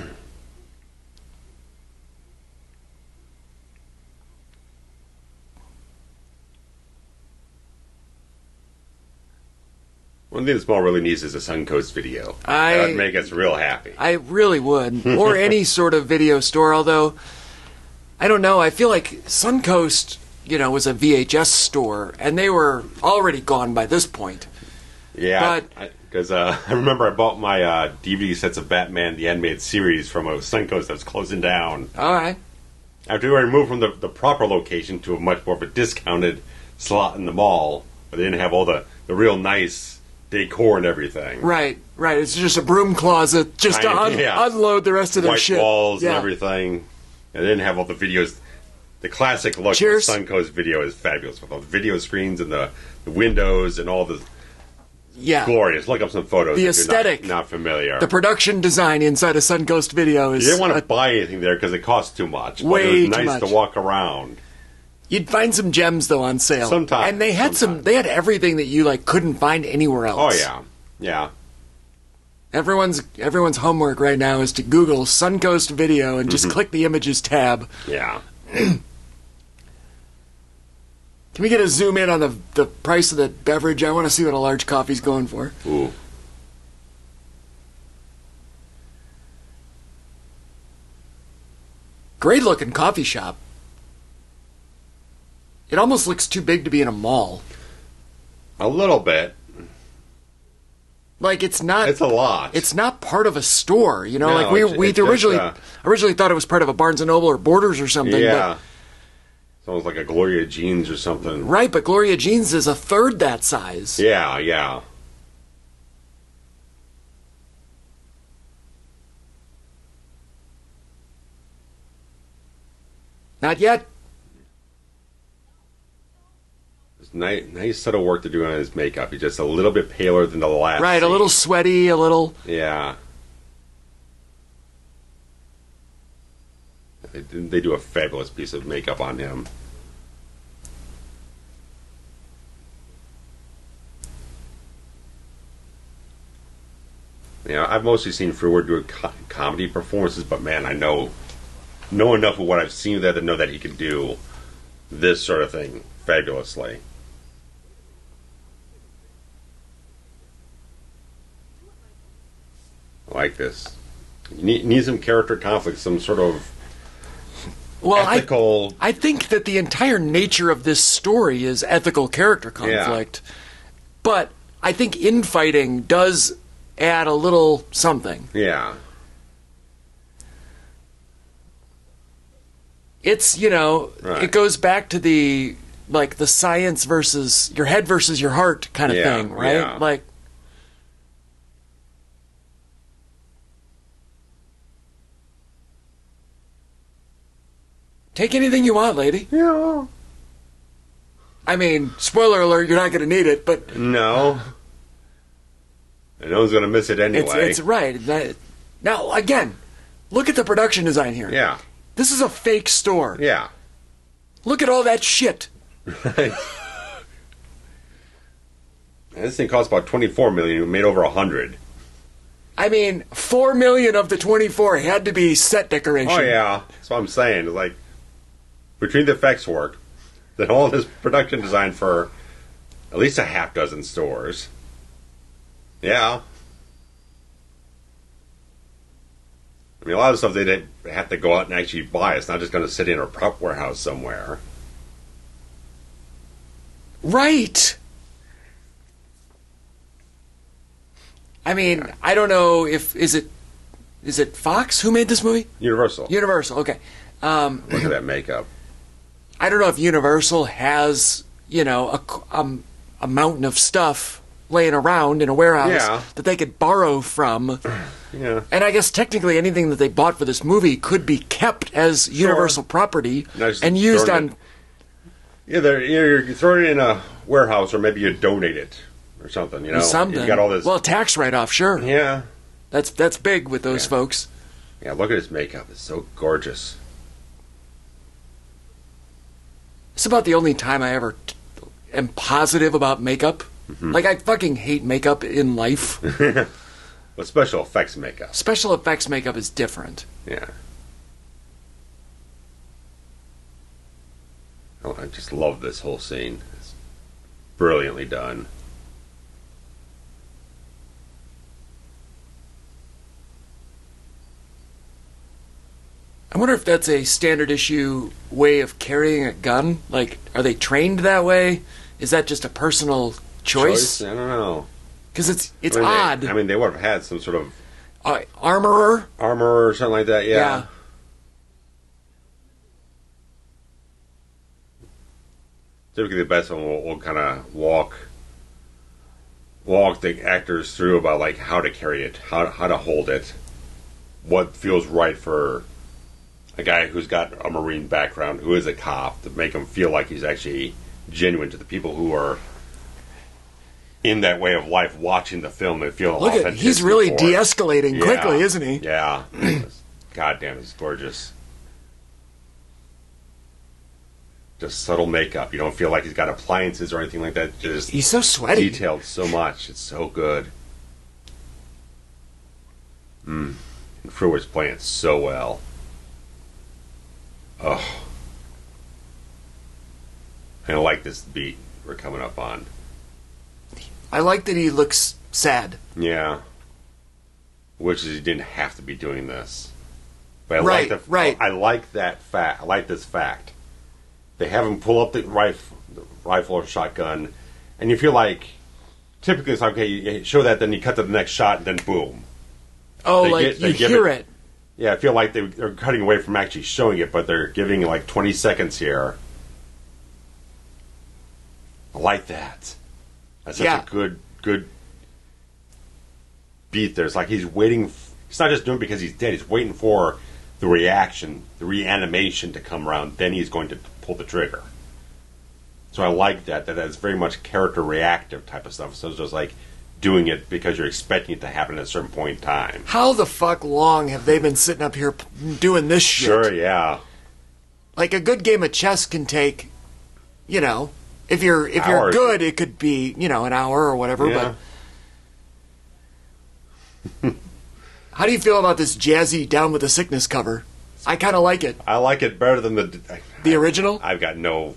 One thing this mall really needs is a Suncoast video. I- That would make us real happy. I really would. Or any sort of video store, although, I don't know, I feel like Suncoast, was a VHS store, and they were already gone by this point. Yeah, But- because I remember I bought my DVD sets of Batman the Animated Series from a Suncoast that was closing down. All right. After we moved from the proper location to a much more of a discounted slot in the mall, but they didn't have all the real nice decor and everything. Right. It's just a broom closet just to Yeah. unload the rest of their White shit. walls Yeah. and everything. And they didn't have all the videos. The classic look Cheers. of Suncoast video is fabulous with all the video screens and the windows and all the Yeah. glorious. Look up some photos. The if you're aesthetic. not familiar. The production design inside a Suncoast video is... You didn't want to buy anything there because it costs too much. But Way it was too nice much. to walk around. You'd find some gems, though, on sale. Sometimes. And they had they had everything that you, couldn't find anywhere Oh, else. yeah. Yeah. Everyone's homework right now is to Google Suncoast Video and just click the images tab. Yeah. Can we get a zoom in on the price of the beverage? I want to see what a large coffee's going for. Ooh. Great looking coffee shop. It almost looks too big to be in a mall. A little bit. It's not. It's a lot. It's not part of a store, No, we it's just, originally thought it was part of a Barnes and Noble or Borders or something. yeah. It's almost like a Gloria Jeans or something. But, right, but Gloria Jeans is a third that size. Yeah, yeah. Not yet. It's nice subtle work to do on his makeup. He's just a little bit paler than the last. Right, a scene. little sweaty, a little. Yeah. They do a fabulous piece of makeup on him. I've mostly seen Freewood do comedy performances, but man, I know enough of what I've seen there to know that he can do this sort of thing fabulously. I like this. You need some character conflict, some sort of ethical. I think that the entire nature of this story is ethical character conflict. But I think infighting does add a little something. Yeah. It's, Right. it goes back to the science versus your head versus your heart kind of thing, right? Yeah. Take anything you want, lady. Yeah. I mean, spoiler alert, you're not going to need it, but No. And no one's going to miss it anyway. it's right. Now, again, look at the production design here. Yeah. This is a fake store. Yeah. Look at all that shit. And this thing cost about $24 million. It made over $100. I mean, 4 million of the 24 had to be set decoration. Oh yeah, that's what I'm saying. It's like between the effects work, then all this production design for at least a half dozen stores. Yeah. I mean, a lot of stuff they have to go out and actually buy. It's not just going to sit in a prop warehouse somewhere. Right. I mean, I don't know if is it Fox who made this movie? Universal. Universal. Okay. Look at that makeup. I don't know if Universal has a mountain of stuff laying around in a warehouse Yeah. that they could borrow from. Yeah. And I guess technically anything that they bought for this movie could be kept as Universal property and used on... Either you throw it in a warehouse or maybe you donate it or something, you know? Something. You got all this... Well, tax write-off, sure. Yeah. That's big with those folks. Yeah, look at his makeup. It's so gorgeous. It's about the only time I ever am positive about makeup. Mm-hmm. Like, I fucking hate makeup in life. But special effects makeup. Special effects makeup is different. Yeah. Oh, I just love this whole scene. It's brilliantly done. I wonder if that's a standard issue way of carrying a gun. Like, are they trained that way? Is that just a personal choice? I don't know. Because it's I mean, odd. They would have had some sort of Armorer? armor or something like that, yeah. Typically the best one will kind of walk the actors through about like how to carry it, how to hold it, what feels right for a guy who's got a Marine background, who is a cop, to make him feel like he's actually genuine to the people who are in that way of life watching the film and feel authentic. He's really de-escalating quickly, isn't he? Yeah. God damn, it's gorgeous. Just subtle makeup. You don't feel like he's got appliances or anything like that. Just he's so sweaty. Detailed so much. It's so good. And Frewer's playing it so well. Oh. I like this beat we're coming up on. I like that he looks sad. Yeah. Which is he didn't have to be doing this. But Right. I like that fact. I like this fact. They have him pull up the rifle or shotgun, and you feel like typically it's like, okay, you show that, then you cut to the next shot, and then boom. Oh, you hear it. Yeah, I feel like they're cutting away from actually showing it, but they're giving like 20 seconds here. I like that. That's such a good beat there. It's like he's waiting. He's not just doing it because he's dead. He's waiting for the reaction, the reanimation to come around. Then he's going to pull the trigger. So I like that. That's very much character reactive type of stuff. So it's just like doing it because you're expecting it to happen at a certain point in time. How the fuck long have they been sitting up here doing this shit? Sure, yeah. Like a good game of chess can take, if you're Hours. good, it could be, an hour or whatever. Yeah. But how do you feel about this jazzy Down with the Sickness cover? I kind of like it. I like it better than the original. I got no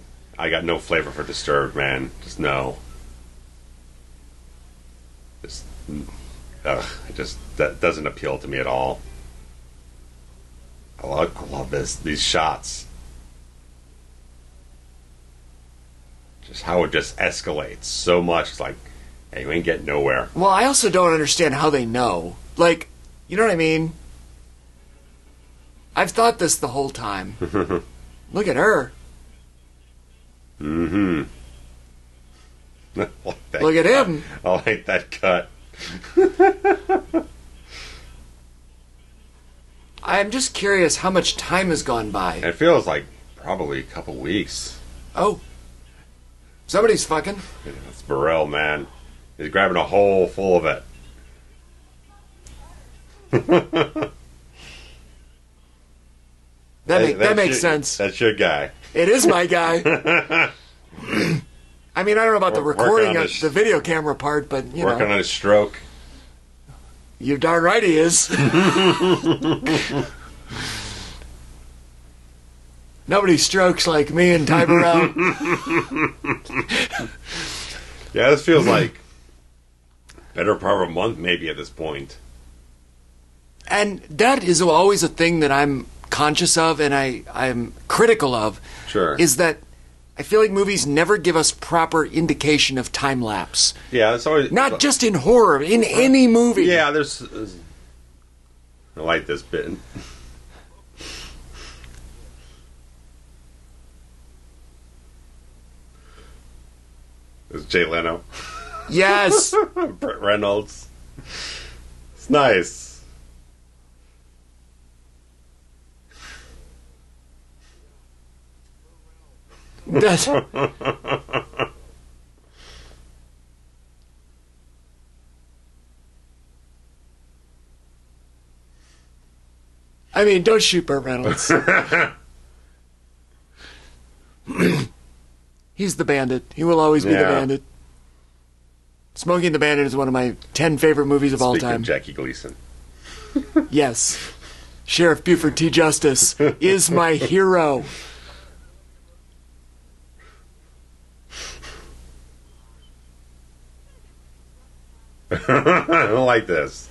flavor for Disturbed, man. Just no. That doesn't appeal to me at all. I love these shots. Just how it just escalates so much. It's like, hey, you ain't getting nowhere. Well, I also don't understand how they know. Like, you know what I mean? I've thought this the whole time. Look at her. Mm-hmm. Look at him. I like that cut. I'm just curious how much time has gone by. It feels like probably a couple weeks. Oh. Somebody's fucking. That's Burrell, man. He's grabbing a hole full of it. That makes sense. That's your guy. It is my guy. I mean, I don't know about the recording of the video camera part, but, Working on his stroke. You're darn right he is. Nobody strokes like me and Ty Burrell. Yeah, this feels like better part of a month maybe at this point. And that is always a thing that I'm conscious of and I'm critical of. Sure. Is that I feel like movies never give us proper indication of time lapse. Yeah, it's always... Not just in horror, in any movie. Yeah, there's I like this bit. It's Jay Leno. Yes. Burt Reynolds. It's nice. That's... I mean, don't shoot Burt Reynolds. He's the bandit. He will always be the bandit. Smokey and the Bandit is one of my 10 favorite movies of all time. Speaking of Jackie Gleason. Yes. Sheriff Buford T. Justice is my hero. I don't like this.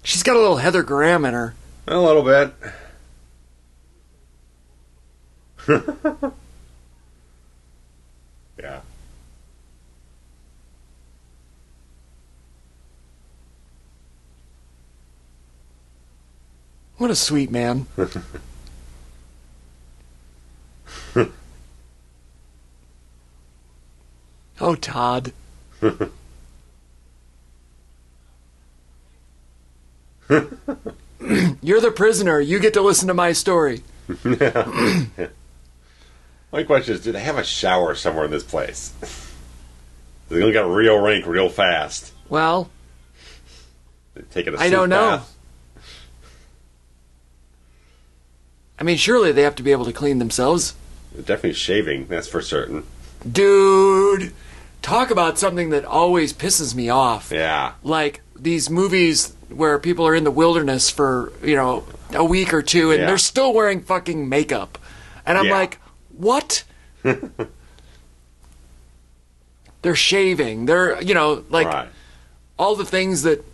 She's got a little Heather Graham in her. A little bit. Yeah. What a sweet man. Oh, Todd. You're the prisoner. You get to listen to my story. My question is, do they have a shower somewhere in this place? They're going to get a real rink real fast. Well, They're taking a I don't know. bath. I mean, surely they have to be able to clean themselves. They're definitely shaving, that's for certain. Dude, talk about something that always pisses me off. Yeah. Like these movies where people are in the wilderness for, a week or two and they're still wearing fucking makeup. And I'm like, what? They're shaving. They're, Right. all the things that,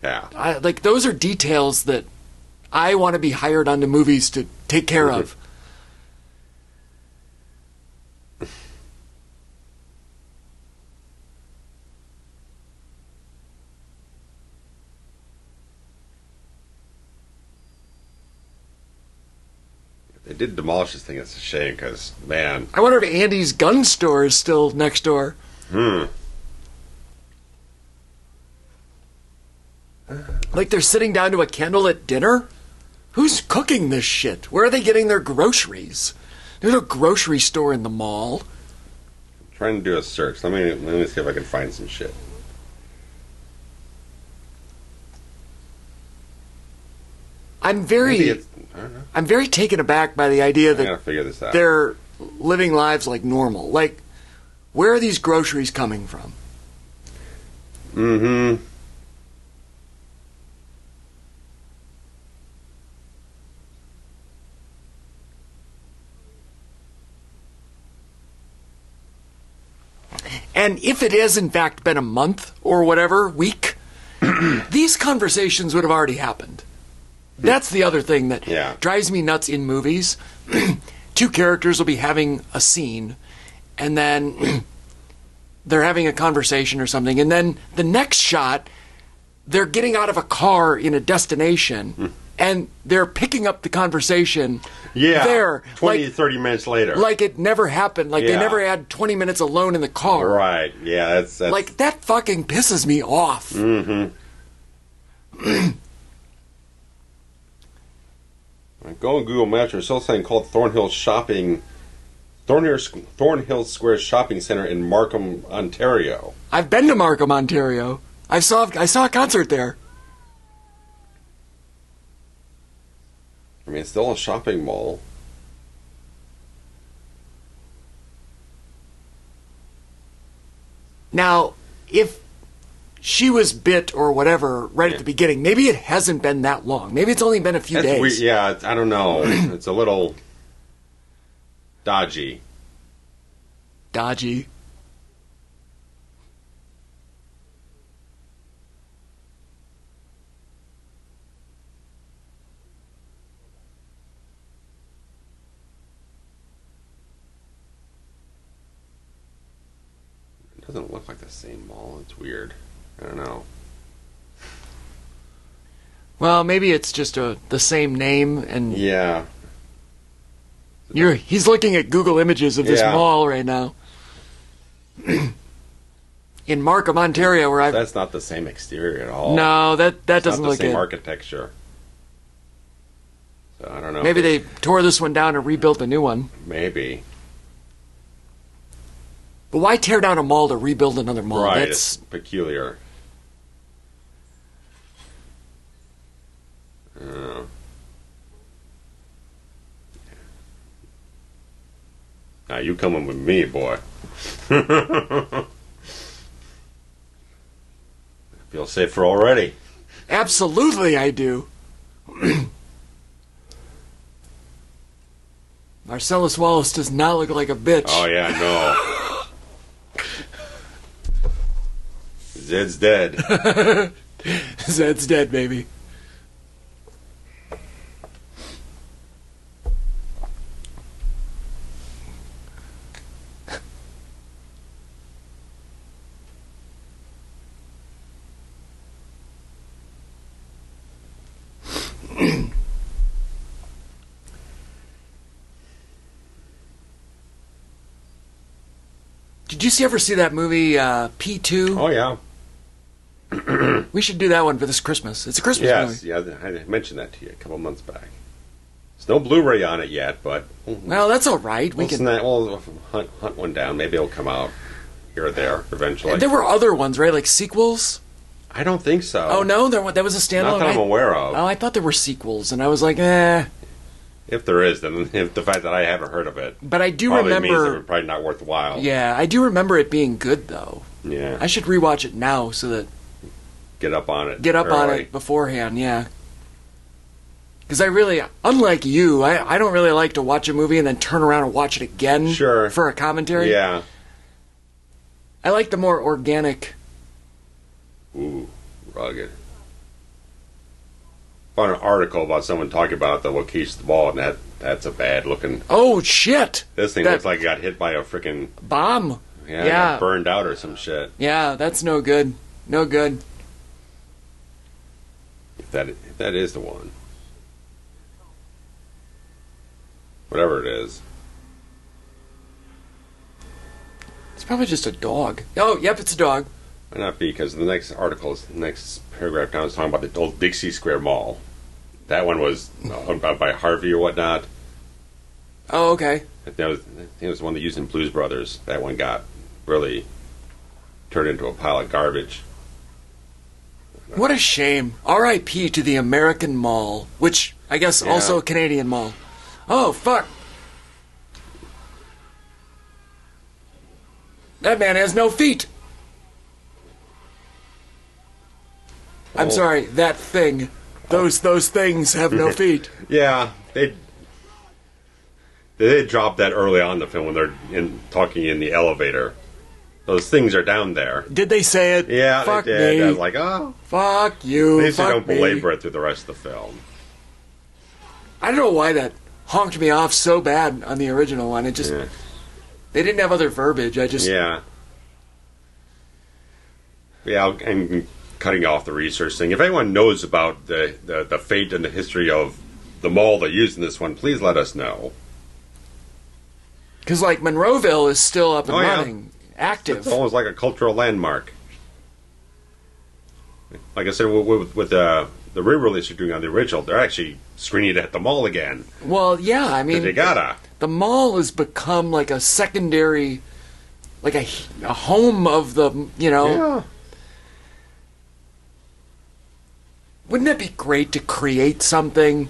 Yeah. those are details that I want to be hired onto movies to take care of. They did demolish this thing. It's a shame because, man. I wonder if Andy's gun store is still next door. Like they're sitting down to a candlelit dinner? Who's cooking this shit? Where are they getting their groceries? There's a grocery store in the mall. I'm trying to do a search. Let me see if I can find some shit. I'm very taken aback by the idea I gotta that figure this out. they're living lives like normal. Like, where are these groceries coming from? Mm-hmm. And if it has in fact been a month or whatever, week, these conversations would have already happened. That's the other thing that drives me nuts in movies. Two characters will be having a scene, and then they're having a conversation or something, and then the next shot, they're getting out of a car in a destination, and they're picking up the conversation there. 20 to 30 minutes later. Like it never happened. Like they never had 20 minutes alone in the car. Right, yeah, that's... Like, that fucking pisses me off. Mm-hmm. Go on Google Maps. There's still something called Thornhill Square Shopping Center in Markham, Ontario. I've been to Markham, Ontario. I saw a concert there. I mean, it's still a shopping mall. Now, if she was bit or whatever right at the beginning, maybe it hasn't been that long. Maybe it's only been a few days. Weird. Yeah, I don't know. It's a little dodgy. Dodgy. It doesn't look like the same mall. It's weird. I don't know. Well, maybe it's just the same name and... Yeah. He's looking at Google images of this mall right now. In Markham, Ontario, where That's not the same exterior at all. No, that doesn't look the same good. architecture. So I don't know. Maybe they tore this one down and rebuilt a new one. Maybe. But why tear down a mall to rebuild another mall? Right, That's it's peculiar. Now you coming with me, boy. Feel safer already. absolutely I do. Marcellus Wallace does not look like a bitch. Oh yeah, no. Zed's dead. Zed's dead, baby. Did you ever see that movie P2? Oh yeah. We should do that one for this Christmas. It's a Christmas movie. Yes, yeah, I mentioned that to you a couple months back. There's no Blu-ray on it yet, but Well, that's all right. we'll hunt one down. Maybe it'll come out here or there eventually. There were other ones, right? Like sequels? I don't think so. Oh, no? That was a standalone? Not that I'm aware of. Oh, I thought there were sequels, and I was like, eh. If there is, then if the fact that I haven't heard of it But I do probably means that remember... it's probably not worthwhile. Yeah, I do remember it being good, though. Yeah. I should rewatch it now so that... Get up on it. Get up on early. it beforehand, yeah. Because I really... Unlike you, I don't really like to watch a movie and then turn around and watch it again Sure. for a commentary. Yeah. I like the more organic... Ooh, rugged. Found an article about someone talking about the location of the ball, and that's a bad looking. Oh, shit! This thing looks like it got hit by a freaking bomb. Yeah, it got burned out or some shit. Yeah, that's no good. No good. If that is the one, whatever it is, it's probably just a dog. Oh, yep, it's a dog. Might not be, because the next paragraph down is talking about the old Dixie Square Mall. That one was owned by Harvey or whatnot. Oh, okay. I think it was the one they used in Blues Brothers. That one got really turned into a pile of garbage. What a shame. R.I.P. to the American Mall, which I guess also a Canadian mall. Oh, fuck. That man has no feet. I'm sorry, that thing. Those things have no feet. Yeah, they did drop that early on in the film when they're talking in the elevator. Those things are down there. Did they say it? Yeah, Fuck they did. me. I was like, oh. Fuck you. At least they Fuck don't me. belabor it through the rest of the film. I don't know why that honked me off so bad on the original one. It just... Yeah. They didn't have other verbiage. I just... Yeah. Yeah, I'm cutting off the research thing. If anyone knows about the fate and the history of the mall they used in this one, please let us know. Because, like, Monroeville is still up and running. Active. It's almost like a cultural landmark. Like I said, with the re-release you're doing on the original, they're actually screening it at the mall again. Well, yeah, I mean... You gotta. The mall has become like a secondary... Like a home of the, you know... Yeah. Wouldn't it be great to create something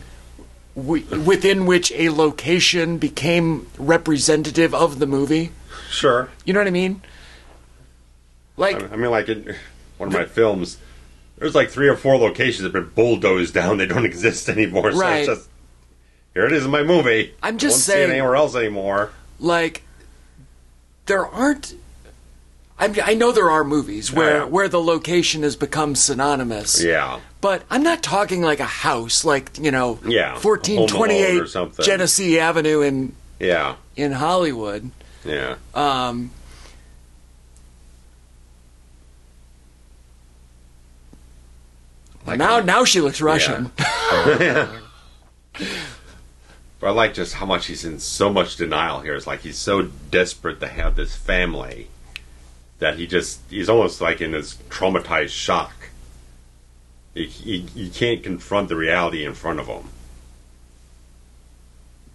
within which a location became representative of the movie? Sure. You know what I mean? Like, I mean, like in one of my films, there's like 3 or 4 locations that have been bulldozed down. They don't exist anymore. So right. it's just, here it is in my movie. I'm just Won't saying, see it anywhere else anymore. Like, there aren't... I know there are movies where the location has become synonymous. Yeah. But I'm not talking like a house, like, you know, Yeah, 1428 or something. Genesee Avenue in Hollywood. Yeah. Now she looks Russian. Yeah. But But I like just how much he's in so much denial here. It's like he's so desperate to have this family that he's almost like in this traumatized shock. He can't confront the reality in front of him.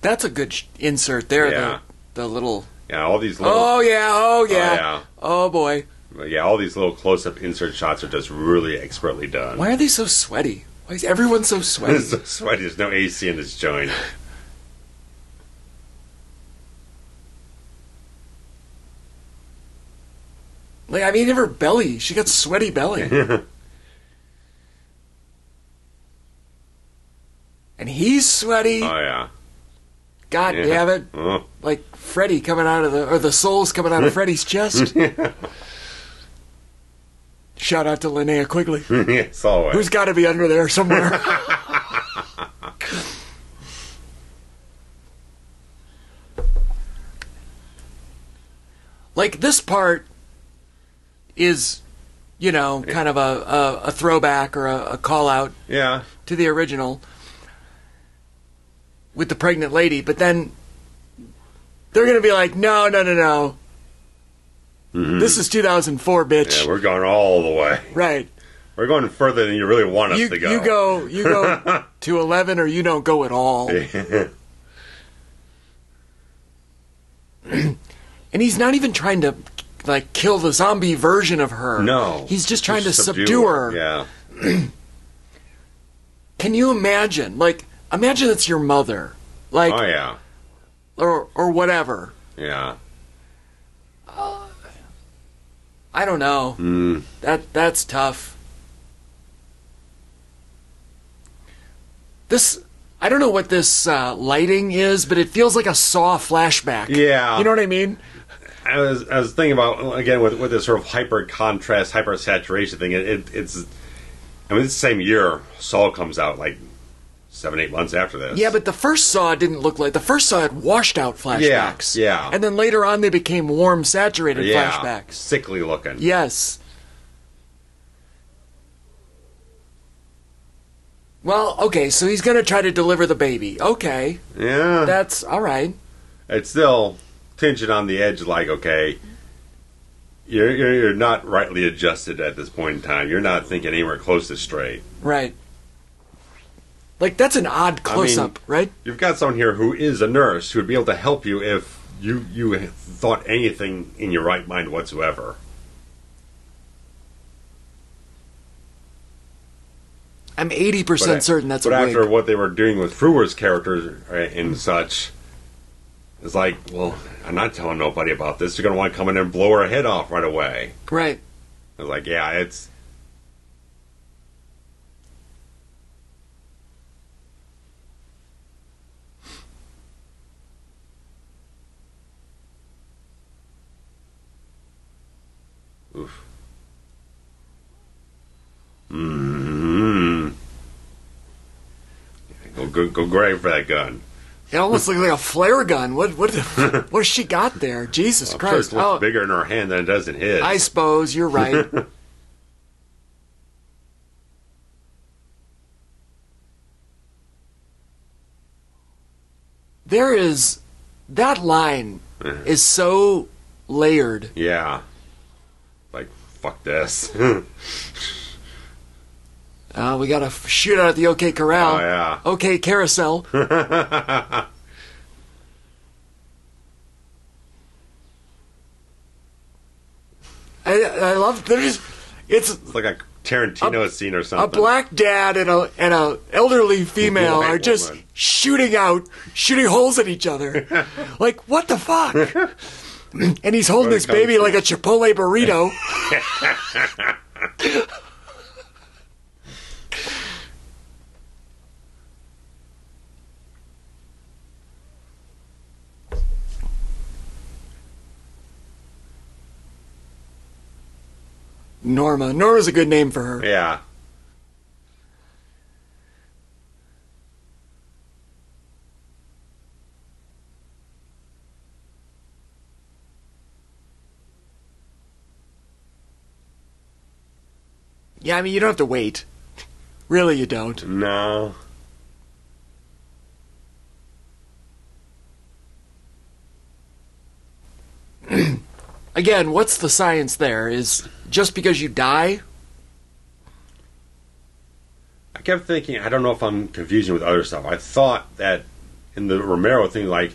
That's a good insert there. Yeah. The little. Yeah, all these little. Oh yeah! Oh yeah! Oh, yeah. Oh boy! Yeah, all these little close-up insert shots are just really expertly done. Why are they so sweaty? Why is everyone so sweaty? It's so sweaty. There's no AC in this joint. Like, I mean, her belly. She got sweaty belly. And he's sweaty. Oh yeah. God damn it! Oh. Like Freddy coming out of the soul's coming out of Freddy's chest. Shout out to Linnea Quigley. Yes, always. Who's got to be under there somewhere. Like, this part is, kind of a throwback or a call out to the original with the pregnant lady, but then they're going to be like, no. Mm-hmm. This is 2004, bitch. Yeah, we're going all the way. Right. We're going further than you really want us to go. You go to 11 or you don't go at all. And he's not even trying to, like, kill the zombie version of her. No. He's just trying to subdue her. Yeah. Can you imagine? Like, imagine it's your mother. Like, oh, yeah. Or whatever. Yeah. I don't know. That's tough. I don't know what this lighting is, but it feels like a Saw flashback. Yeah. You know what I mean? I was thinking about, again, with this sort of hyper contrast, hyper saturation thing. It's the same year Saw comes out, like 7-8 months after this. Yeah, but the first Saw didn't look like... The first Saw had washed out flashbacks. Yeah. And then later on they became warm, saturated flashbacks. Sickly looking. Yes. Well, okay, so he's going to try to deliver the baby. Okay. Yeah. That's all right. It's still tension on the edge, like, okay, you're not rightly adjusted at this point in time. You're not thinking anywhere close to straight. Right. Like, that's an odd close-up, right? You've got someone here who is a nurse who would be able to help you if you thought anything in your right mind whatsoever. I'm 80% certain that's a wig. But after what they were doing with Frewer's character and such, it's like, well, I'm not telling nobody about this. They're going to want to come in and blow her head off right away. Right. I was like, yeah, it's... Oof. Go grab for that gun. It almost looks like a flare gun. What has she got there? Jesus Christ! Sure it looks bigger in her hand than it does in his. I suppose you're right. That line is so layered. Yeah. Like, fuck this. We got a shootout at the OK Corral. Oh, yeah. OK Carousel. I love... It's like a Tarantino scene or something. A black dad and a elderly female are just shooting holes at each other. Like, what the fuck? And he's holding his baby like a Chipotle burrito. Norma's a good name for her. Yeah. Yeah, I mean, you don't have to wait. Really, you don't. No. again, what's the science there? Is just because you die? I kept thinking, I don't know if I'm confusing with other stuff. I thought that in the Romero thing, like,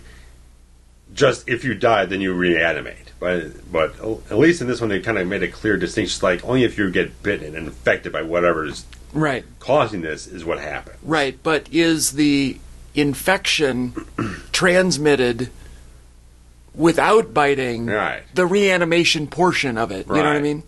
just if you die, then you reanimate. But at least in this one, they kind of made a clear distinction. It's like, only if you get bitten and infected by whatever is causing this is what happened. Right, but is the infection transmitted without biting the reanimation portion of it? You know what I mean?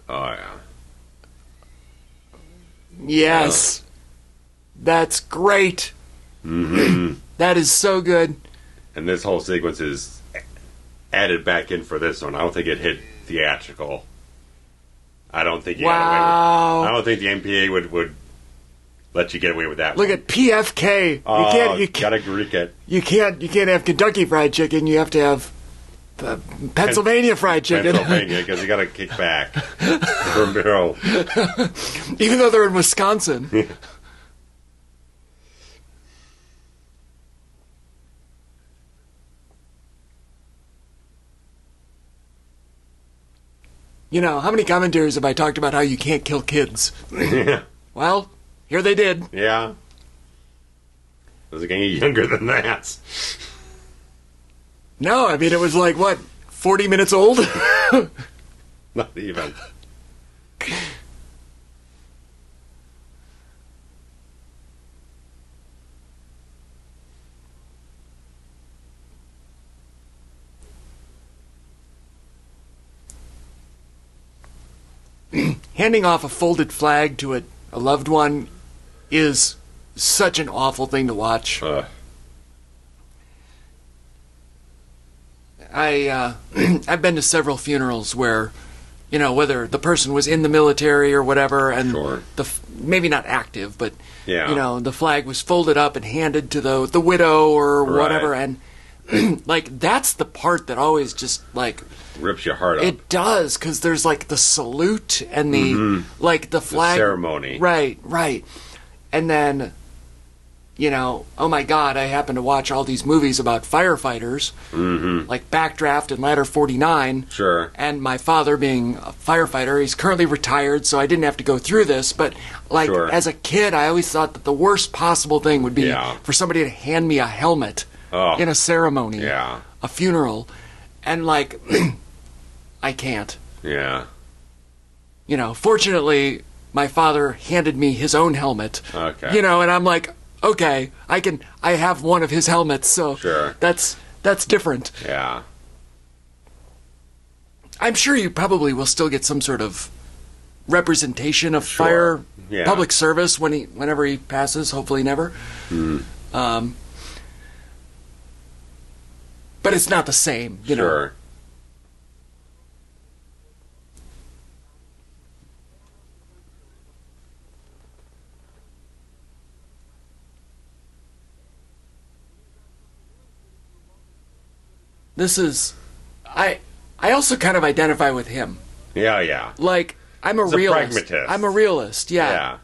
Oh, yeah. Yes. That's great. Mm-hmm. That is so good. And this whole sequence is added back in for this one. I don't think it hit theatrical. I don't think you got away with, I don't think the MPA would let you get away with that. Look at PFK. You gotta Greek it. You can't have Kentucky Fried Chicken. You have to have Pennsylvania Fried Chicken. Pennsylvania, because you gotta kick back from Burrell. Even though they're in Wisconsin. You know, how many commentaries have I talked about how you can't kill kids? Yeah. Well, here they did. Yeah. It was getting younger than that. No, I mean, it was like, what, 40 minutes old? Not even. Handing off a folded flag to a loved one is such an awful thing to watch. I've been to several funerals where, you know, whether the person was in the military or whatever, and maybe not active, but you know, the flag was folded up and handed to the widow or whatever, and like that's the part that always just like rips your heart up. It does, because there's like the salute and the like the flag the ceremony, right, and then, you know, oh my God, I happen to watch all these movies about firefighters, like Backdraft and Ladder 49. Sure. And my father being a firefighter, he's currently retired, so I didn't have to go through this. But, like, as a kid, I always thought that the worst possible thing would be for somebody to hand me a helmet in a ceremony, a funeral. And, like, I can't. Yeah. You know, fortunately, my father handed me his own helmet. Okay. You know, and I'm like, okay, I have one of his helmets, so that's different. Yeah. I'm sure you probably will still get some sort of representation of fire public service whenever he passes, hopefully never. But it's not the same, you know. This is... I also kind of identify with him. Yeah, yeah. Like, I'm a realist. Pragmatist. I'm a realist, yeah.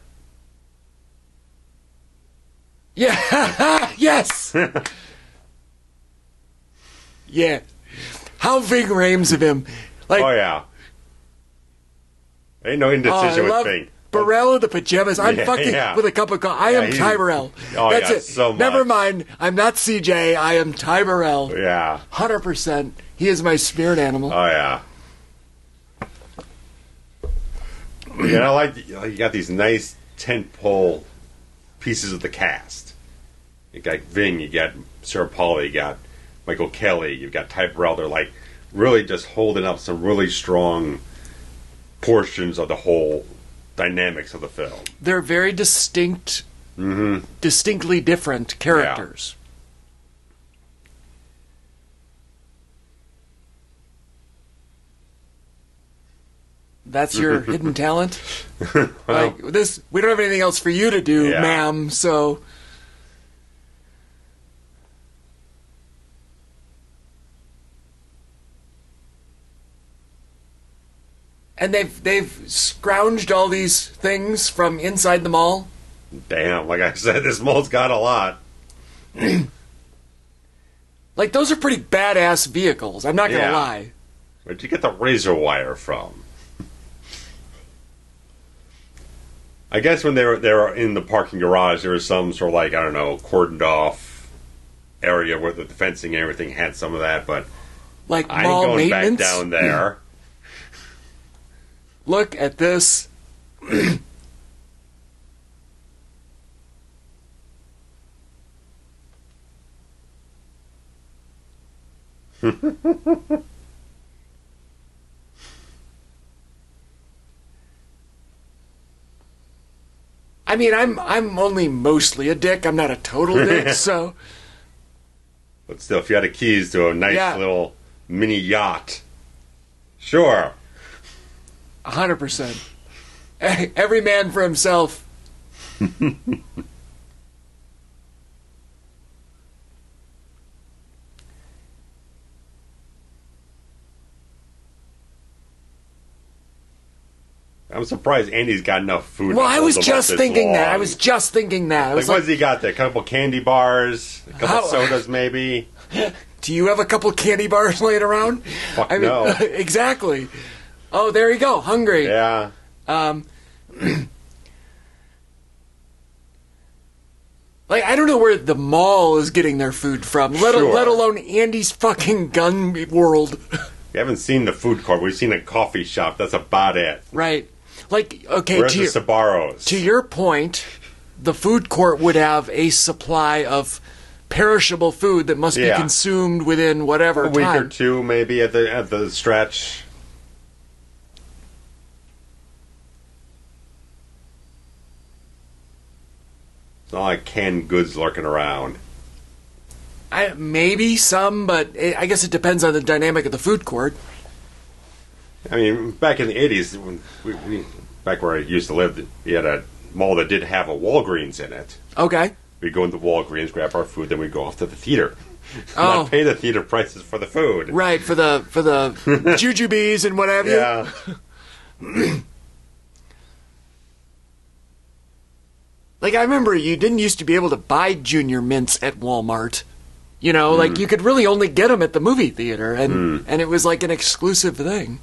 Yeah. Yes! Yeah. How Ving Rhames of him. Like, oh, yeah. Ain't no indecision with Ving. Burrell in the pajamas. I'm fucking with a cup of coffee. I am Ty Burrell. Oh, that's it. So much. Never mind. I'm not CJ. I am Ty Burrell. Yeah. 100%. He is my spirit animal. Oh, yeah. Yeah, I like you got these nice tentpole pieces of the cast. You got Ving, you got Sir Polley, you got Michael Kelly, you've got Ty Burrell. They're like really just holding up some really strong portions of the whole dynamics of the film. They're very distinct, distinctly different characters. That's your hidden talent? Well, like this, we don't have anything else for you to do, ma'am, so... And they've scrounged all these things from inside the mall. Damn, like I said, this mall's got a lot. Like, those are pretty badass vehicles, I'm not gonna lie. Where'd you get the razor wire from? I guess when they were in the parking garage, there was some sort of, like, I don't know, cordoned off area where the fencing and everything had some of that, but like I ain't mall going maintenance? back down there. Look at this. I mean, I'm only mostly a dick. I'm not a total dick, so... But still, if you had the keys to a nice little mini yacht, sure. 100%. Every man for himself. I'm surprised Andy's got enough food. Well, I was just thinking that. I was just thinking that. Like, what's he got there? A couple candy bars? A couple sodas, maybe? Do you have a couple candy bars laying around? Fuck no. Exactly. Oh, there you go. Hungry. Yeah. Like, I don't know where the mall is getting their food from, let alone Andy's fucking gun world. We haven't seen the food court. We've seen a coffee shop. That's about it. Right. Like, okay, where's the Sbarros? To your point, the food court would have a supply of perishable food that must be consumed within whatever a week time. or two, maybe at the stretch. It's not like canned goods lurking around. Maybe some, but I guess it depends on the dynamic of the food court. I mean, back in the 80s, when back where I used to live, we had a mall that did have a Walgreens in it. Okay. We'd go into Walgreens, grab our food, then we'd go off to the theater. Not pay the theater prices for the food. Right, for the jujubes and what have you. Yeah. Like, I remember you didn't used to be able to buy Junior Mints at Walmart. You know, like, you could really only get them at the movie theater, and it was like an exclusive thing.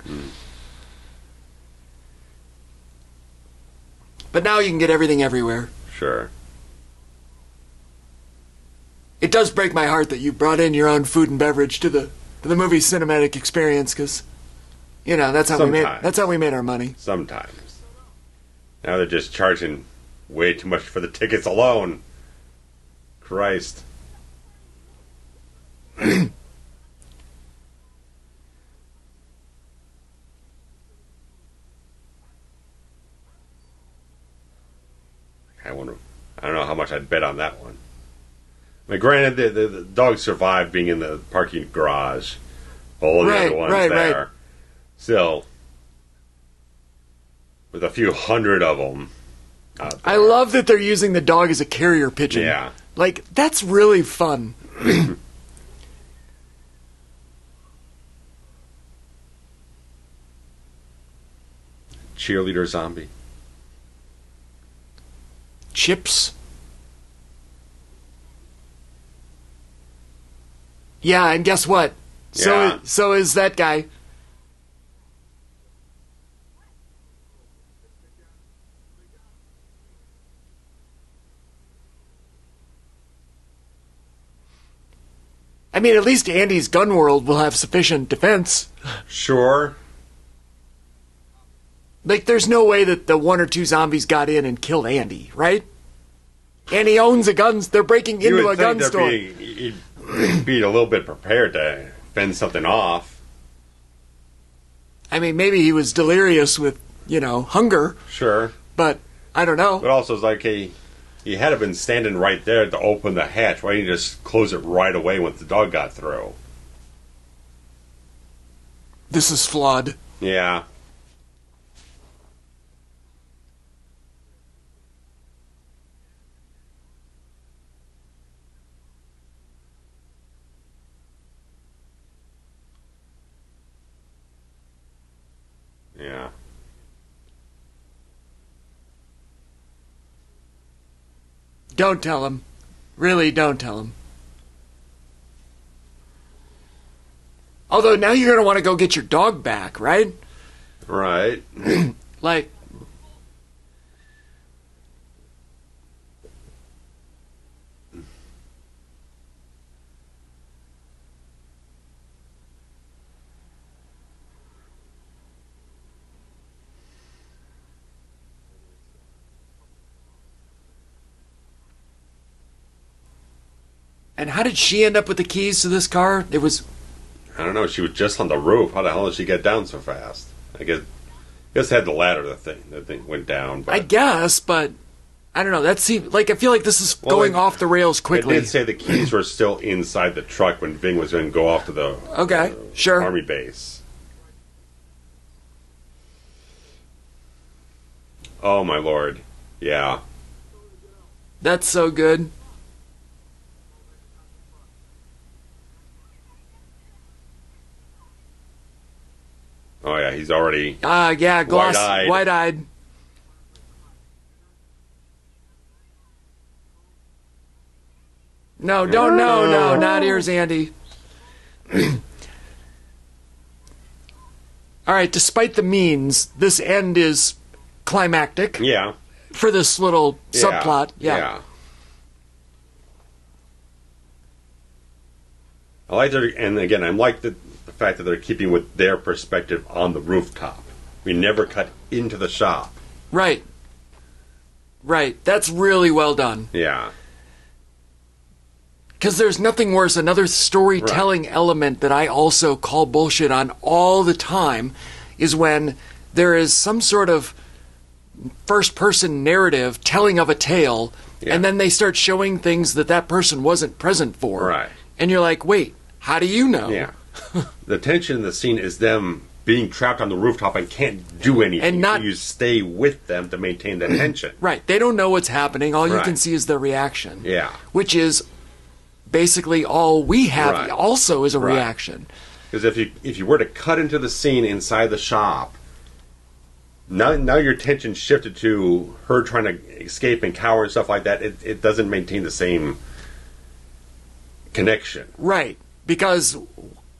But now you can get everything everywhere. Sure. It does break my heart that you brought in your own food and beverage to the movie cinematic experience, because, you know, that's how we made our money. Sometimes. Now they're just charging way too much for the tickets alone. Christ. I don't know how much I'd bet on that one. I mean, granted, the dog survived being in the parking garage. All the other ones there. Right. Still, with a few hundred of them out there. I love that they're using the dog as a carrier pigeon. Yeah. Like, that's really fun. Cheerleader zombie. Chips. Yeah, and guess what? Yeah. So is that guy. I mean, at least Andy's gun world will have sufficient defense. Sure. Like, there's no way that the one or two zombies got in and killed Andy, right? And he owns a gun. They're breaking into a gun store. He'd be a little bit prepared to fend something off. I mean, maybe he was delirious with, hunger. Sure. But I don't know. But also, it's like he had to have been standing right there to open the hatch. Why didn't he just close it right away once the dog got through? This is flawed. Yeah. Yeah. Don't tell him. Really, don't tell him. Although now you're going to want to go get your dog back, right? Right. Like... And how did she end up with the keys to this car? It was... I don't know. She was just on the roof. How the hell did she get down so fast? I guess it had the ladder. The thing went down. But... I guess, but I don't know. That seems like I feel like this is going off the rails quickly. It did say the keys were still inside the truck when Ving was going to go off to the sure army base. Oh my lord! Yeah, that's so good. Oh yeah, he's already yeah, wide-eyed. No, don't, no, not ears, Andy. All right, despite the means, this end is climactic. Yeah. For this little subplot. Yeah. I like that, and again, I like the fact that they're keeping with their perspective on the rooftop. We never cut into the shop. Right. Right. That's really well done. Yeah. Because there's nothing worse. Another storytelling element that I also call bullshit on all the time is when there is some sort of first-person narrative telling of a tale, and then they start showing things that person wasn't present for. Right. And you're like, wait, how do you know? Yeah. The tension in the scene is them being trapped on the rooftop and can't do anything. And you stay with them to maintain the tension. Right. They don't know what's happening. All you can see is their reaction. Yeah. Which is basically all we have also is a reaction. Because if you were to cut into the scene inside the shop, now your tension shifted to her trying to escape and cower and stuff like that. It doesn't maintain the same connection. Right. Because,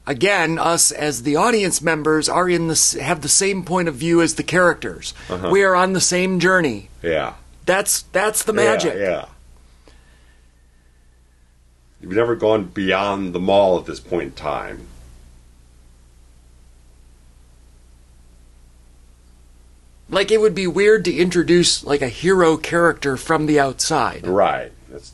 again, us as the audience members are have the same point of view as the characters. We are on the same journey. Yeah. That's the magic. Yeah. You've never gone beyond the mall at this point in time. Like, it would be weird to introduce, like, a hero character from the outside. Right. That's...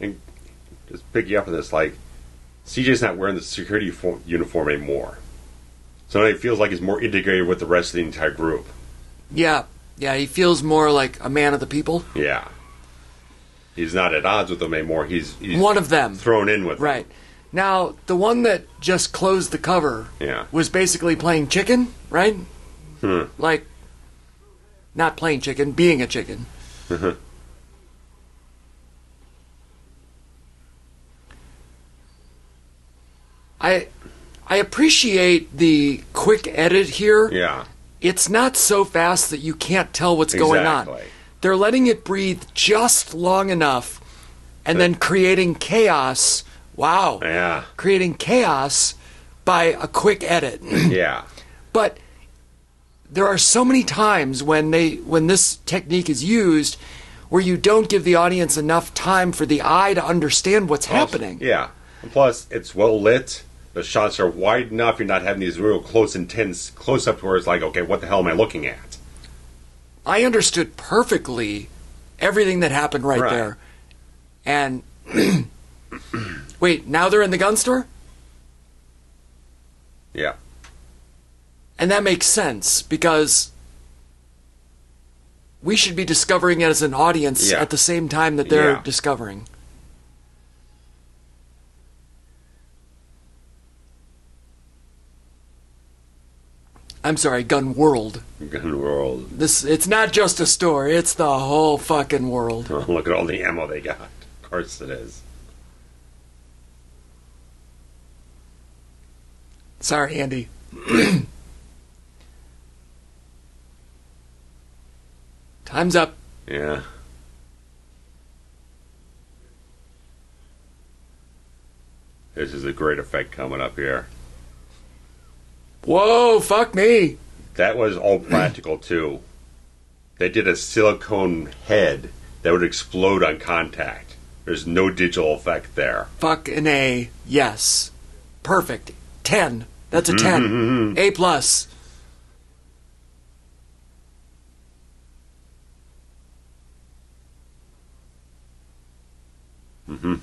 And just pick you up on this, like, CJ's not wearing the security uniform anymore. So he feels like he's more integrated with the rest of the entire group. Yeah. Yeah, he feels more like a man of the people. Yeah. He's not at odds with them anymore. He's one of them. Thrown in with them. Right. Now, the one that just closed the cover was basically playing chicken, right? Like, not playing chicken, being a chicken. I appreciate the quick edit here. Yeah. It's not so fast that you can't tell what's going on. They're letting it breathe just long enough and then creating chaos. Wow. Yeah. Creating chaos by a quick edit. Yeah. But there are so many times when this technique is used where you don't give the audience enough time for the eye to understand what's happening. Yeah. And plus, it's well lit. The shots are wide enough. You're not having these real close, intense close-up where it's like, okay, what the hell am I looking at? I understood perfectly everything that happened right there. And wait, now they're in the gun store? Yeah. And that makes sense because we should be discovering it as an audience at the same time that they're discovering. I'm sorry, Gun World. Gun World. It's not just a store, it's the whole fucking world. Oh, look at all the ammo they got. Of course it is. Sorry, Andy. Time's up. Yeah. This is a great effect coming up here. Whoa, fuck me. That was all practical, too. They did a silicone head that would explode on contact. There's no digital effect there. Fucking A. Yes. Perfect. 10. That's a 10. A plus. Mm-hmm.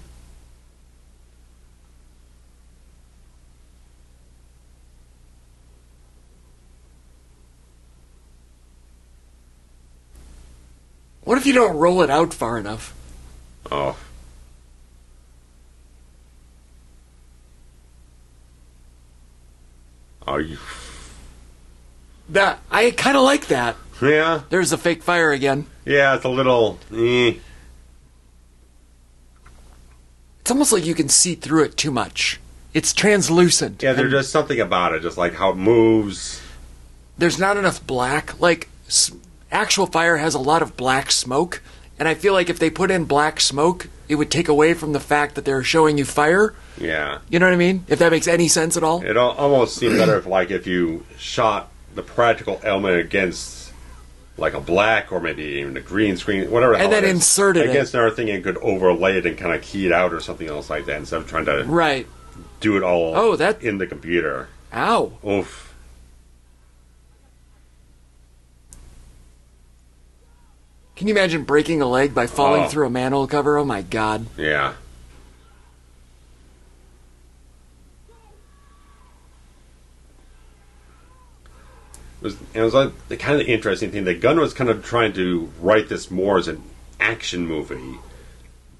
What if you don't roll it out far enough? Oh. Are you... That I kind of like that. Yeah. There's a fake fire again. Yeah, it's a little... It's almost like you can see through it too much. It's translucent. Yeah, there's just something about it, just like how it moves. There's not enough black. Like, actual fire has a lot of black smoke, and I feel like if they put in black smoke, it would take away from the fact that they're showing you fire. Yeah. You know what I mean? If that makes any sense at all. It almost seemed better if you shot the practical element against like a black or maybe even a green screen, whatever the hell and then it is, inserted against it another thing and could overlay it and kind of key it out or something else like that instead of trying to right. do it all that... in the computer. Ow. Oof. Can you imagine breaking a leg by falling through a manhole cover? Oh my god. Yeah. It was like the kind of interesting thing that Gunn was kind of trying to write this more as an action movie,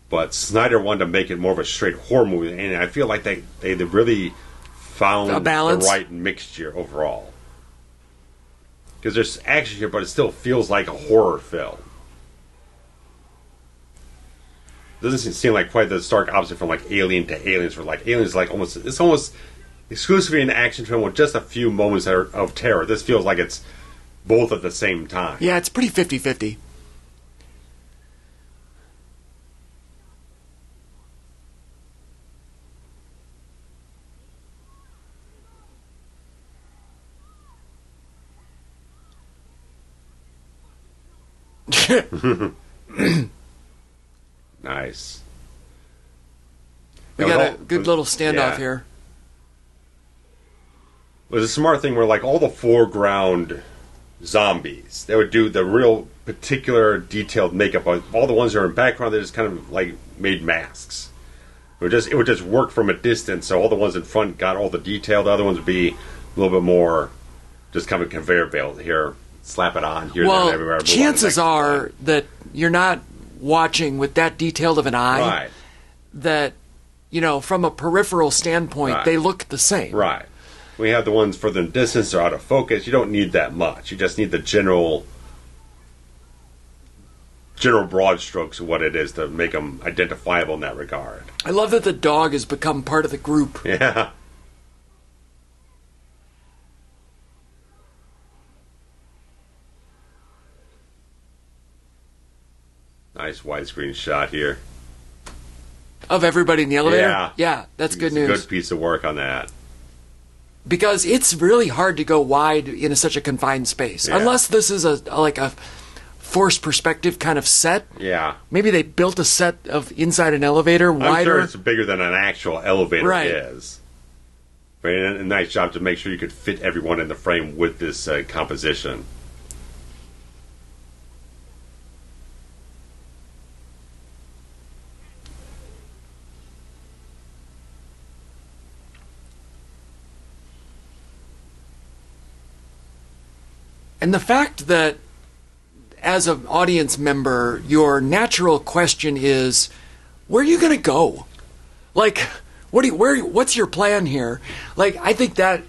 but Snyder wanted to make it more of a straight horror movie, and I feel like they really found a balance, the right mixture overall. Because there's action here, but it still feels like a horror film. It doesn't seem like quite the stark opposite from like Alien to Aliens, where like Aliens like it's almost exclusively an action film with just a few moments of terror. This feels like it's both at the same time. Yeah, it's pretty 50-50. Nice. We got a good little standoff here. It was a smart thing where, like, all the foreground zombies, they would do the real particular detailed makeup. All the ones that are in background, they just kind of, like, made masks. It would just work from a distance, so all the ones in front got all the detail. The other ones would be a little bit more just kind of conveyor belt. Here, slap it on, here, there, and everywhere. Chances are that you're not watching with that detailed of an eye. Right. That, you know, from a peripheral standpoint, they look the same. Right. We have the ones further in distance or out of focus. You don't need that much. You just need the general broad strokes of what it is to make them identifiable in that regard. I love that the dog has become part of the group. Yeah. Nice widescreen shot here. Of everybody in the elevator? Yeah. Yeah, that's good news. Good piece of work on that. Because it's really hard to go wide in such a confined space. Yeah. Unless this is a forced perspective kind of set. Yeah. Maybe they built a set of inside an elevator wider. I'm sure it's bigger than an actual elevator is. But a nice job to make sure you could fit everyone in the frame with this composition. And the fact that as an audience member, your natural question is, where are you going to go? Like, what's your plan here? Like, I think that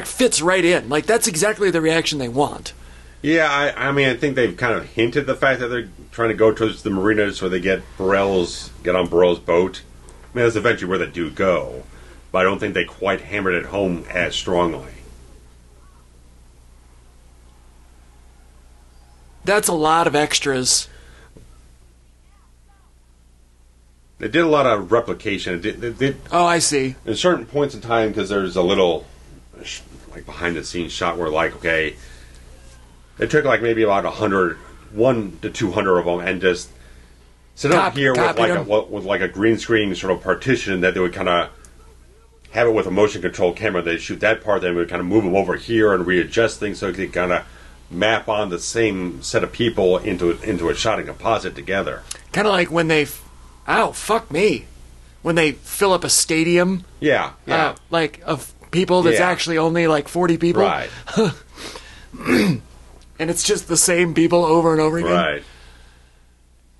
fits right in. Like, that's exactly the reaction they want. Yeah, I mean, I think they've kind of hinted the fact that they're trying to go towards the marina so they get on Burrell's boat. I mean, that's eventually where they do go. But I don't think they quite hammered it home as strongly. That's a lot of extras. They did a lot of replication. Oh, I see. At certain points in time, because there's a little, like, behind-the-scenes shot where, like, okay, it took, like, maybe about 1 to 200 of them, and just sit up here with like a green screen sort of partition that they would kind of have it with a motion control camera. They'd shoot that part, then we would kind of move them over here and readjust things so they could kind of map on the same set of people into a shot and composite together. Kind of like when they... Oh, fuck me. When they fill up a stadium. Yeah. Like, of people that's actually only like 40 people. Right. And it's just the same people over and over again. Right.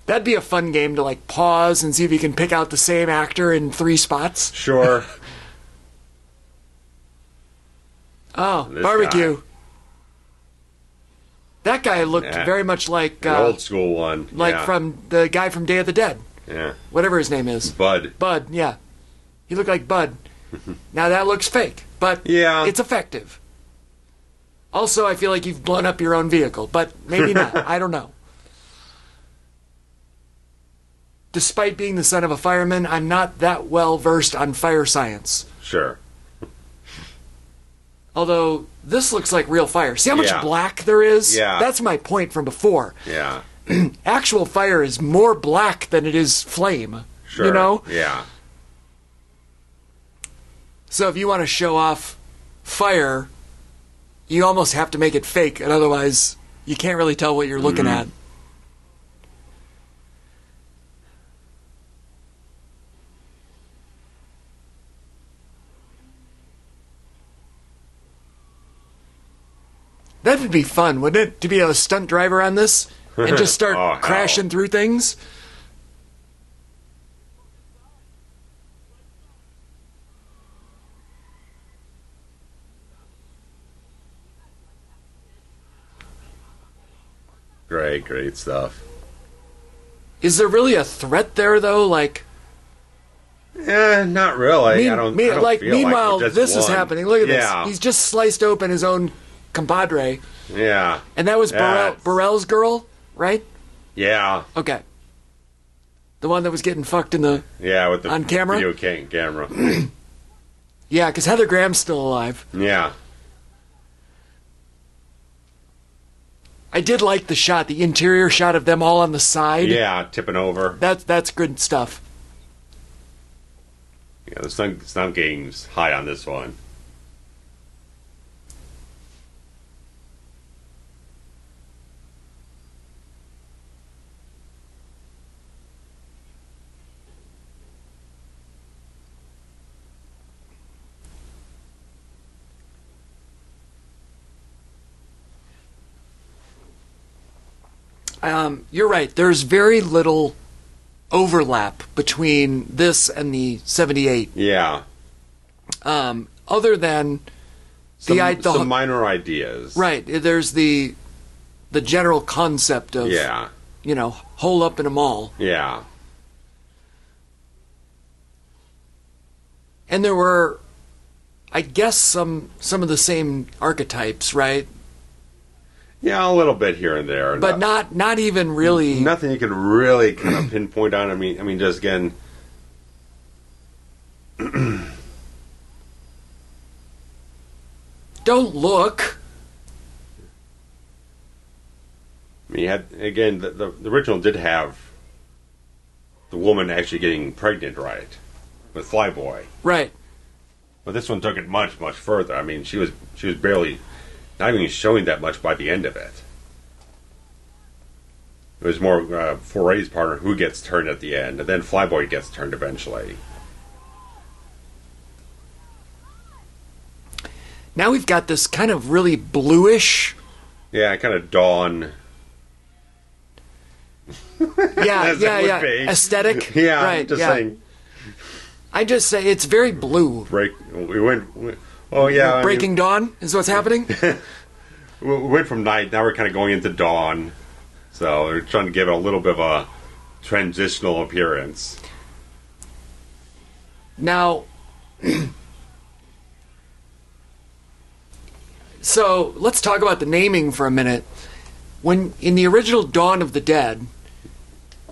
That'd be a fun game to, like, pause and see if you can pick out the same actor in 3 spots. Sure. Oh, this barbecue. Guy. That guy looked very much like... An old school one. Like from the guy from Day of the Dead. Yeah. Whatever his name is. Bud, yeah. He looked like Bud. Now that looks fake, but it's effective. Also, I feel like you've blown up your own vehicle, but maybe not. I don't know. Despite being the son of a fireman, I'm not that well versed on fire science. Sure. Although, this looks like real fire. See how much black there is? Yeah. That's my point from before. Yeah. Actual fire is more black than it is flame. Sure. You know? Yeah. So if you want to show off fire, you almost have to make it fake, and otherwise you can't really tell what you're looking at. That would be fun, wouldn't it? To be a stunt driver on this and just start crashing through things. Great stuff. Is there really a threat there, though? Like, not really. I don't feel meanwhile, like this is happening. Look at this. He's just sliced open his own compadre. Yeah. And that was Burrell's girl, right? Yeah. Okay. The one that was getting fucked in the... Yeah, with the on camera? video camera. Yeah, because Heather Graham's still alive. Yeah. I did like the shot, the interior shot of them all on the side. Yeah, tipping over. That's good stuff. Yeah, the stunt game's high on this one. You're right. There's very little overlap between this and the 78. Yeah. Other than some minor ideas. Right. There's the general concept of hole up in a mall. Yeah. And there were, I guess, some of the same archetypes, right? Yeah, a little bit here and there, but not even really. Nothing you can really kind of pinpoint on. I mean, just again. Don't look. I mean, you had, again, the original did have the woman actually getting pregnant, right, with Flyboy, right? But this one took it much further. I mean, she was barely. Not even showing that much by the end of it. It was more Foray's partner who gets turned at the end, and then Flyboy gets turned eventually. Now we've got this kind of really bluish... Yeah, kind of dawn Yeah, yeah. Aesthetic. Yeah, right, just saying. I just say it's very blue. Breaking Dawn is what's happening. We went from night, now we're kind of going into dawn. So we're trying to give it a little bit of a transitional appearance. Now, so let's talk about the naming for a minute. When in the original Dawn of the Dead,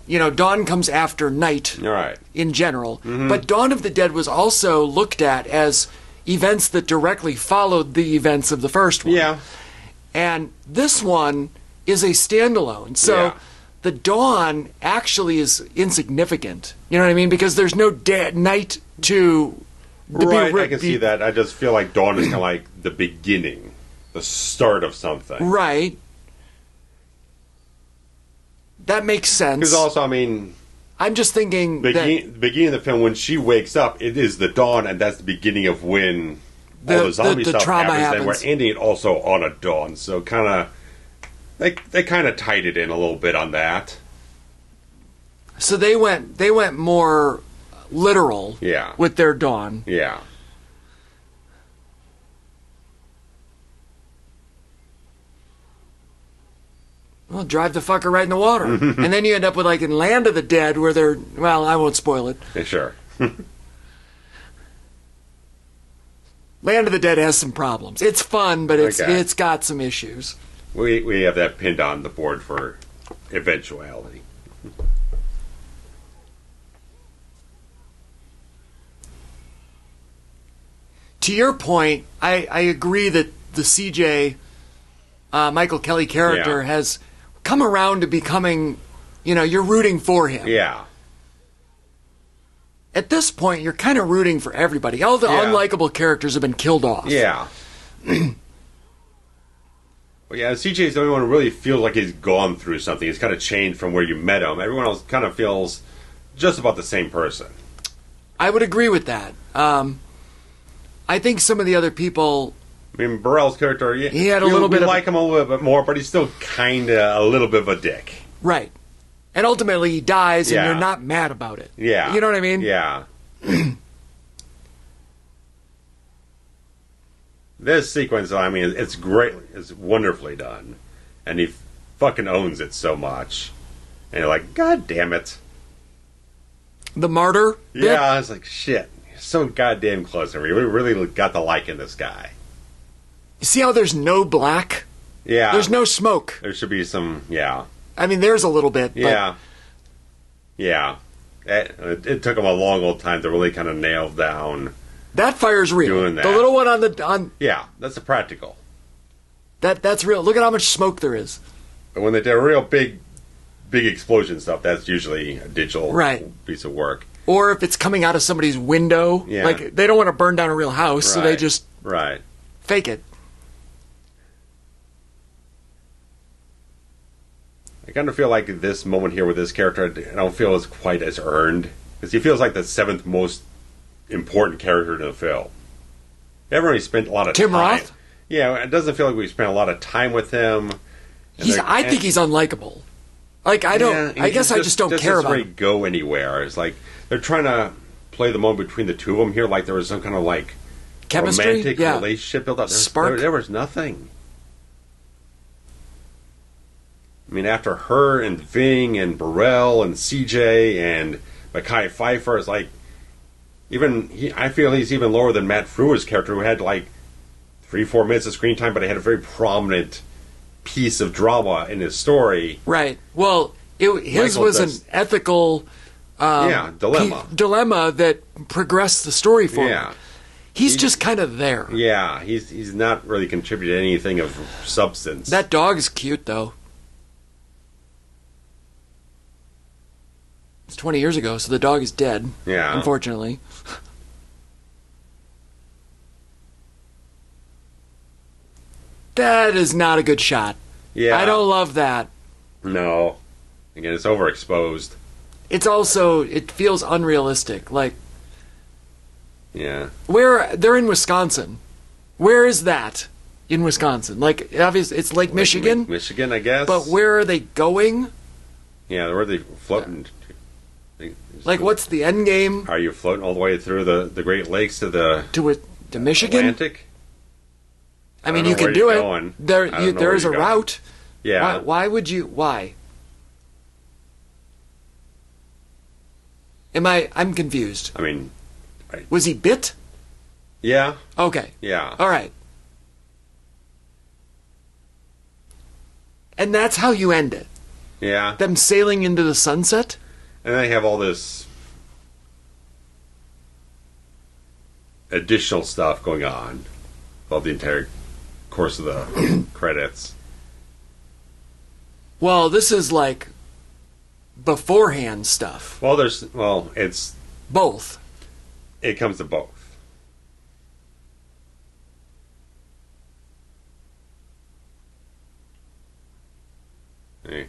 dawn comes after night. All right. In general, but Dawn of the Dead was also looked at as events that directly followed the events of the first one. Yeah. And this one is a standalone. So the dawn actually is insignificant. You know what I mean? Because there's no night to... Right, I can see that. I just feel like dawn is kind of like the beginning, the start of something. Right. That makes sense. Because also, I mean... I'm just thinking the beginning of the film, when she wakes up, it is the dawn, and that's the beginning of when all the zombie stuff happens. And we're ending it also on a dawn, so kind of they kind of tied it in a little bit on that. So they went more literal, with their dawn. Yeah. Well, drive the fucker right in the water. And then you end up with, like, in Land of the Dead, where they're... Well, I won't spoil it. Yeah, sure. Land of the Dead has some problems. It's fun, but it's got some issues. We have that pinned on the board for eventuality. To your point, I agree that the CJ, Michael Kelly character has... come around to becoming, you're rooting for him. Yeah. At this point, you're kind of rooting for everybody. All the unlikable characters have been killed off. Yeah. Well, CJ's the only one who really feels like he's gone through something. He's kind of changed from where you met him. Everyone else kind of feels just about the same person. I would agree with that. I think some of the other people... I mean, Burrell's character, he had a little bit. We like him a little bit more, but he's still kind of a little bit of a dick. Right, and ultimately he dies, and you're not mad about it. Yeah, you know what I mean. Yeah. This sequence, I mean, it's great. It's wonderfully done, and he fucking owns it so much. And you're like, God damn it! The martyr. Yeah, I was like, shit. You're so goddamn close. We really got to liking this guy. You see how there's no black? Yeah. There's no smoke. There should be some, I mean, there's a little bit. But... Yeah. It took them a long old time to really kind of nail down. That fire's real. Doing that. The little one on... Yeah, that's a practical. That's real. Look at how much smoke there is. But when they do a real big explosion stuff, that's usually a digital piece of work. Or if it's coming out of somebody's window. Yeah. Like, they don't want to burn down a real house, so they just... fake it. I kind of feel like this moment here with this character, I don't feel as quite as earned. Because he feels like the 7th most important character in the film. We haven't really spent a lot of time. Tim Roth? Yeah, it doesn't feel like we spent a lot of time with him. I think he's unlikable. Like, I don't... I guess I just don't care about him. Doesn't really go anywhere. It's like, they're trying to play the moment between the two of them here like there was some kind of, like... chemistry? Romantic relationship built up. Spark? There was nothing. I mean, after her and Ving and Burrell and CJ and Mekhi Phifer, it's like, I feel he's even lower than Matt Frewer's character, who had like 3-4 minutes of screen time, but he had a very prominent piece of drama in his story. Right. Well, his was an ethical dilemma that progressed the story for him. He's just kind of there. Yeah, he's not really contributed anything of substance. That dog is cute, though. It's 20 years ago, so the dog is dead. Yeah. Unfortunately. That is not a good shot. Yeah. I don't love that. No. Again, it's overexposed. It's also, it feels unrealistic. Like, yeah. They're in Wisconsin. Where is that in Wisconsin? Like, obviously, it's Lake Michigan. Michigan, I guess. But where are they going? Yeah, where are they floating? Like, what's the end game? Are you floating all the way through the Great Lakes to Michigan? Atlantic? I mean, you can do it. Going. There is a route. Yeah. Why would you? Why? I'm confused. I mean, was he bit? Yeah. Okay. Yeah. All right. And that's how you end it. Yeah. Them sailing into the sunset? And they have all this additional stuff going on throughout the entire course of the credits. Well, this is like beforehand stuff. Well, it's both. It comes to both. Hey.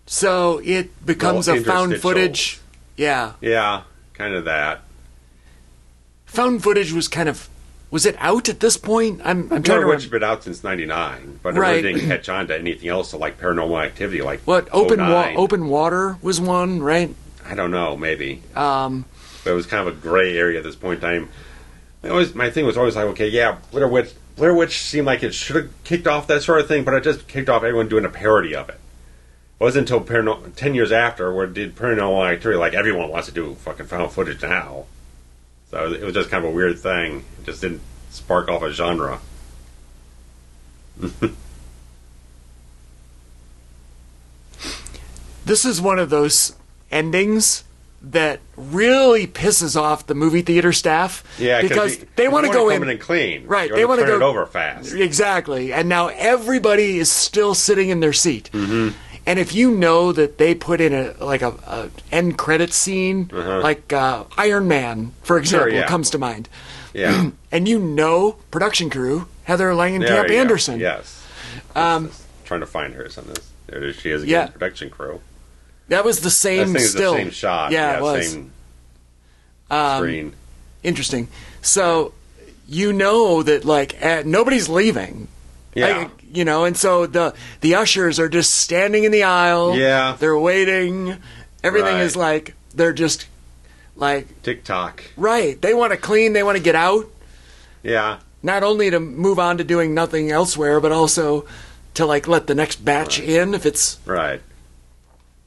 So it becomes a found footage. Yeah. Yeah, kind of that. Found footage was kind of... Was it out at this point? I'm trying to remember. It's been out since '99, but right. It really didn't catch on to anything else, so like Paranormal Activity, like what? Open Water was one, right? I don't know, maybe. But it was kind of a gray area at this point in time. My thing was always like, okay, yeah, Blair Witch seemed like it should have kicked off that sort of thing, but it just kicked off everyone doing a parody of it. It wasn't until 10 years after where it did Paranormal Activity, like everyone wants to do fucking found footage now. So it was just kind of a weird thing. It just didn't spark off a genre. This is one of those endings that really pisses off the movie theater staff. Yeah, because they want to go in and clean. Right, they want to go it over fast. Exactly, and now everybody is still sitting in their seat. Mm-hmm. And if you know that they put in a end credit scene, like Iron Man, for example, comes to mind. Yeah. And you know, production crew, Heather Langenkamp Anderson. Yes. Trying to find her on this. There she is again, production crew. That was the same still. The same shot. Yeah, it was. Same screen. Interesting. So, you know that, like, nobody's leaving. Yeah. And so the ushers are just standing in the aisle. Yeah. They're waiting. Everything is like, they're just like... Tick-tock. Right. They want to clean. They want to get out. Yeah. Not only to move on to doing nothing elsewhere, but also to, like, let the next batch in if it's... Right.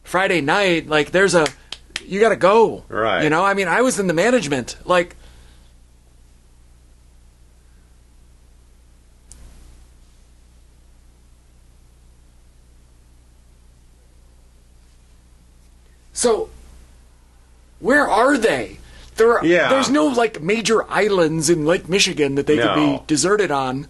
Friday night, like, you gotta go. Right. I mean, I was in the management. Like... So, where are they? There's no, like, major islands in Lake Michigan that they could be deserted on.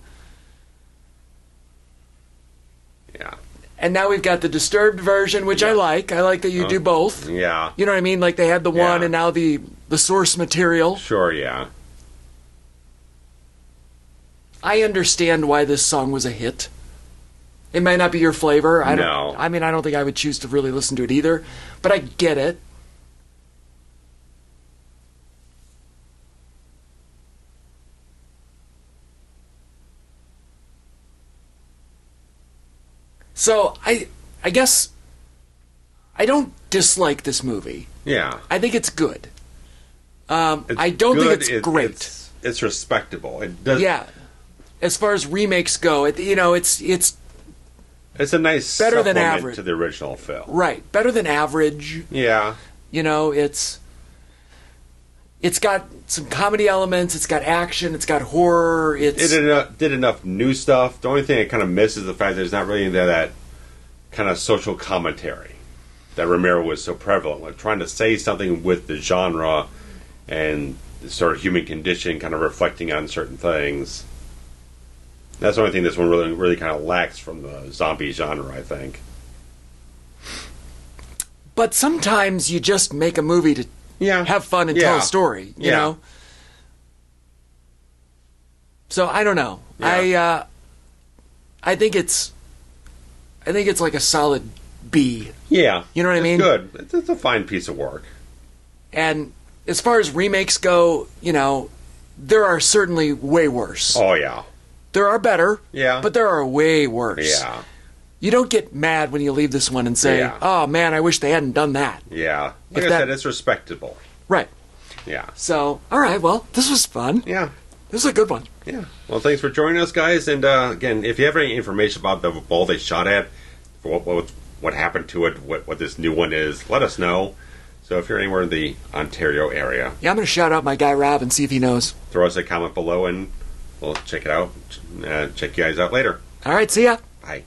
Yeah. And now we've got the Disturbed version, which I like. I like that you do both. Yeah. You know what I mean? Like, they had the one and now the source material. Sure, yeah. I understand why this song was a hit. It might not be your flavor. I don't think I would choose to really listen to it either, but I get it. So I guess I don't dislike this movie. Yeah. I think it's good. I don't think it's great. It's respectable. It does. Yeah. As far as remakes go, it's a nice better than supplement average to the original film. Right. Better than average. Yeah. It's got some comedy elements, it's got action, it's got horror, It did enough new stuff. The only thing it kind of misses is the fact that there's not really into that kind of social commentary that Romero was so prevalent with, trying to say something with the genre and the sort of human condition, kind of reflecting on certain things. That's the only thing this one really kind of lacks from the zombie genre, I think. But sometimes you just make a movie to have fun and tell a story, you know? So, I don't know. Yeah. I think it's like a solid B. Yeah. You know what I mean? Good. It's a fine piece of work. And as far as remakes go, there are certainly way worse. Oh, yeah. There are better. Yeah. But there are way worse. Yeah. You don't get mad when you leave this one and say, Yeah. oh, man, I wish they hadn't done that. Yeah. Like If I that- said, it's respectable. Right. Yeah. So, all right, well, this was fun. Yeah. This is a good one. Yeah. Well, thanks for joining us, guys. And again, if you have any information about the ball they shot at, what happened to it, what this new one is, let us know. So if you're anywhere in the Ontario area, Yeah, I'm going to shout out my guy Rob and see if he knows. throw us a comment below and we'll check it out. Check you guys out later. All right, see ya. Bye.